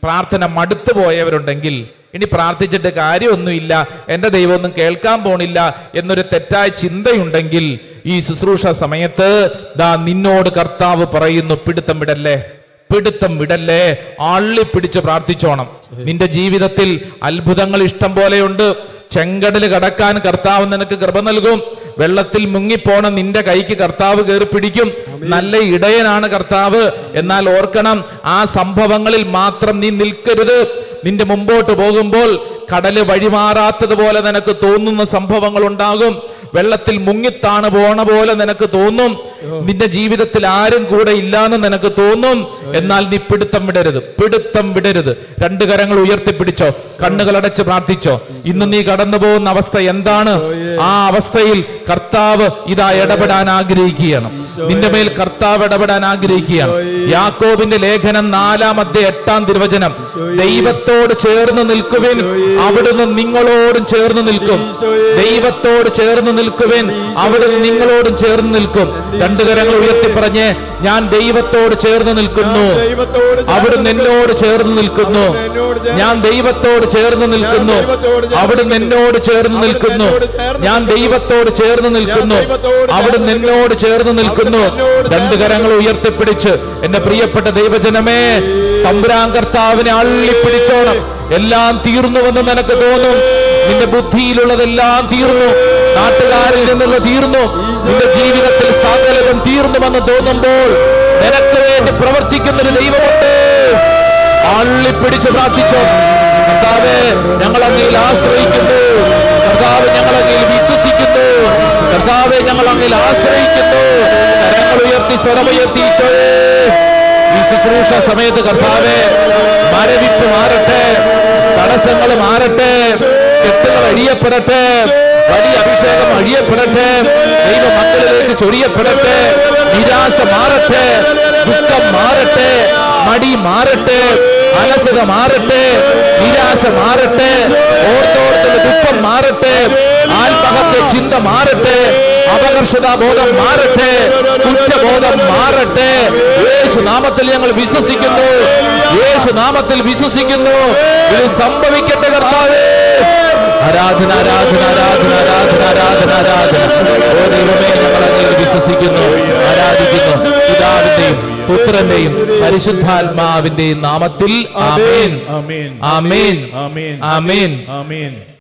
പ്രാർത്ഥന മടുത്തു പോയവരുണ്ടെങ്കിൽ, ഇനി പ്രാർത്ഥിച്ചിട്ട് കാര്യമൊന്നുമില്ല, എൻ്റെ ദൈവമൊന്നും കേൾക്കാൻ പോണില്ല എന്നൊരു തെറ്റായ ചിന്തയുണ്ടെങ്കിൽ, ഈ ശുശ്രൂഷ സമയത്ത് നിന്നോട് കർത്താവ് പറയുന്നു, പിടുത്തം വിടല്ലേ, ആള്ളിപ്പിടിച്ച് പ്രാർത്ഥിച്ചോണം. നിന്റെ ജീവിതത്തിൽ അത്ഭുതങ്ങൾ ഇഷ്ടം പോലെയുണ്ട്. ചെങ്കടൽ കടക്കാൻ കർത്താവ് നിനക്ക് കൃപ നൽകും. വെള്ളത്തിൽ മുങ്ങിപ്പോണ നിന്റെ കൈക്ക് കർത്താവ് കയറി പിടിക്കും. നല്ല ഇടയനാണ് കർത്താവ്. എന്നാൽ ഓർക്കണം, ആ സംഭവങ്ങളിൽ മാത്രം നീ നിൽക്കരുത്. നിന്റെ മുമ്പോട്ട് പോകുമ്പോൾ കടല് വഴിമാറാത്തതുപോലെ നിനക്ക് തോന്നുന്ന സംഭവങ്ങൾ ഉണ്ടാകും. വെള്ളത്തിൽ മുങ്ങിത്താണ് പോണ പോലെ നിനക്ക് തോന്നും. നിന്റെ ജീവിതത്തിൽ ആരും കൂടെ ഇല്ലാന്ന് നിനക്ക് തോന്നും. എന്നാൽ നീ പിടുത്തം വിടരുത്. 2 കരങ്ങൾ ഉയർത്തിപ്പിടിച്ചോ, കണ്ണുകൾ അടച്ച് പ്രാർത്ഥിച്ചോ. ഇന്ന് നീ കടന്നു പോകുന്ന അവസ്ഥ എന്താണ്? ആ അവസ്ഥയിൽ കർത്താവ് ഇടപെടാൻ ആഗ്രഹിക്കുകയാണ്. നിന്റെ മേൽ കർത്താവ് ഇടപെടാൻ ആഗ്രഹിക്കുകയാണ്. യാക്കോബിന്റെ ലേഖനം 4-ാം അധ്യായം 8-ാം തിരുവചനം, ദൈവത്തോട് ചേർന്ന് നിൽക്കുവിൻ, അവിടുന്ന് നിങ്ങളോടും ചേർന്ന് നിൽക്കും. ദൈവത്തോട് ചേർന്ന് നിൽക്കുവിൻ, അവിടുന്ന് നിങ്ങളോടും ചേർന്ന് നിൽക്കും. 2 കരങ്ങൾ ഉയർത്തി പറഞ്ഞ്, ഞാൻ ദൈവത്തോട് ചേർന്ന് നിൽക്കുന്നു, അവിടുന്ന് എന്നോട് ചേർന്ന് നിൽക്കുന്നു. ഞാൻ ദൈവത്തോട് ചേർന്ന് നിൽക്കുന്നു, അവിടുന്ന് എന്നോട് ചേർന്ന് നിൽക്കുന്നു. ഞാൻ ദൈവത്തോട് ചേർന്ന് നിൽക്കുന്നു, അവിടുന്ന് എന്നോട് ചേർന്ന് നിൽക്കുന്നു. 2 കരങ്ങൾ ഉയർത്തിപ്പിടിച്ച് എന്റെ പ്രിയപ്പെട്ട ദൈവജനമേ, തമ്പുരാൻ കർത്താവിനെ അള്ളിപ്പിടിച്ചോണം. എല്ലാം തീർന്നുവെന്ന് നിനക്ക് തോന്നും. നിന്റെ ബുദ്ധിയിലുള്ളതെല്ലാം തീർന്നു, നാട്ടുകാരിൽ നിന്നുള്ള തീർന്നു, നിന്റെ ജീവിതത്തിൽ സകലതും തീർന്നുവെന്ന് തോന്നുമ്പോൾ നിനക്ക് വേണ്ടി പ്രവർത്തിക്കുന്നൊരു ദൈവമുണ്ട്. അള്ളിപ്പിടിച്ച് പ്രാർത്ഥിച്ചോ. കർത്താവേ, ഞങ്ങൾ അങ്ങയിൽ ആശ്രയിക്കുന്നു. കർത്താവ്, ഞങ്ങൾ അങ്ങയിൽ വിശ്വസിക്കുന്നു. കർത്താവെ, ഞങ്ങൾ അങ്ങയിൽ ആശ്രയിക്കുന്നു. കരങ്ങൾ ഉയർത്തി, സ്വരമുയർത്തി ഈശോയേ, ഈ ശുശ്രൂഷ സമയത്ത് കർത്താവേ, മരവിപ്പ് മാറട്ടെ, തടസ്സങ്ങൾ മാറട്ടെ, കെട്ടുകൾ അഴിയപ്പെടട്ടെ, വലിയ അഭിഷേകം അഴിയപ്പെടട്ടെ, ദൈവ മക്കളിലേക്ക് ചൊരിയപ്പെടട്ടെ. നിരാശ മാറട്ടെ, ദുഃഖം മാറട്ടെ, മടി മാറട്ടെ, അലസത മാറട്ടെ, നിരാശ മാറട്ടെ, ഓർത്തോർത്തുള്ള ദുഃഖം മാറട്ടെ, ആത്മഹത്യ ചിന്ത മാറട്ടെ, അപകർഷതാബോധം മാറട്ടെ, കുറ്റബോധം മാറട്ടെ. യേശു നാമത്തിൽ ഞങ്ങൾ വിശ്വസിക്കുന്നു. യേശു നാമത്തിൽ വിശ്വസിക്കുന്നു. ഇത് സംഭവിക്കട്ടെ കർത്താവേ. ആരാധന ആരാധന ആരാധന ആരാധന ആരാധന ആരാധന. ഓ ദൈവമേ, ഞങ്ങൾ അങ്ങയിൽ വിശ്വസിക്കുന്നു, ആരാധിക്കുന്നു. പിതാവിന്റെയും പുത്രന്റെയും പരിശുദ്ധാത്മാവിന്റെയും നാമത്തിൽ ആമേൻ. ആമേൻ. ആമേൻ. ആമേൻ. ആമേൻ. ആമേൻ.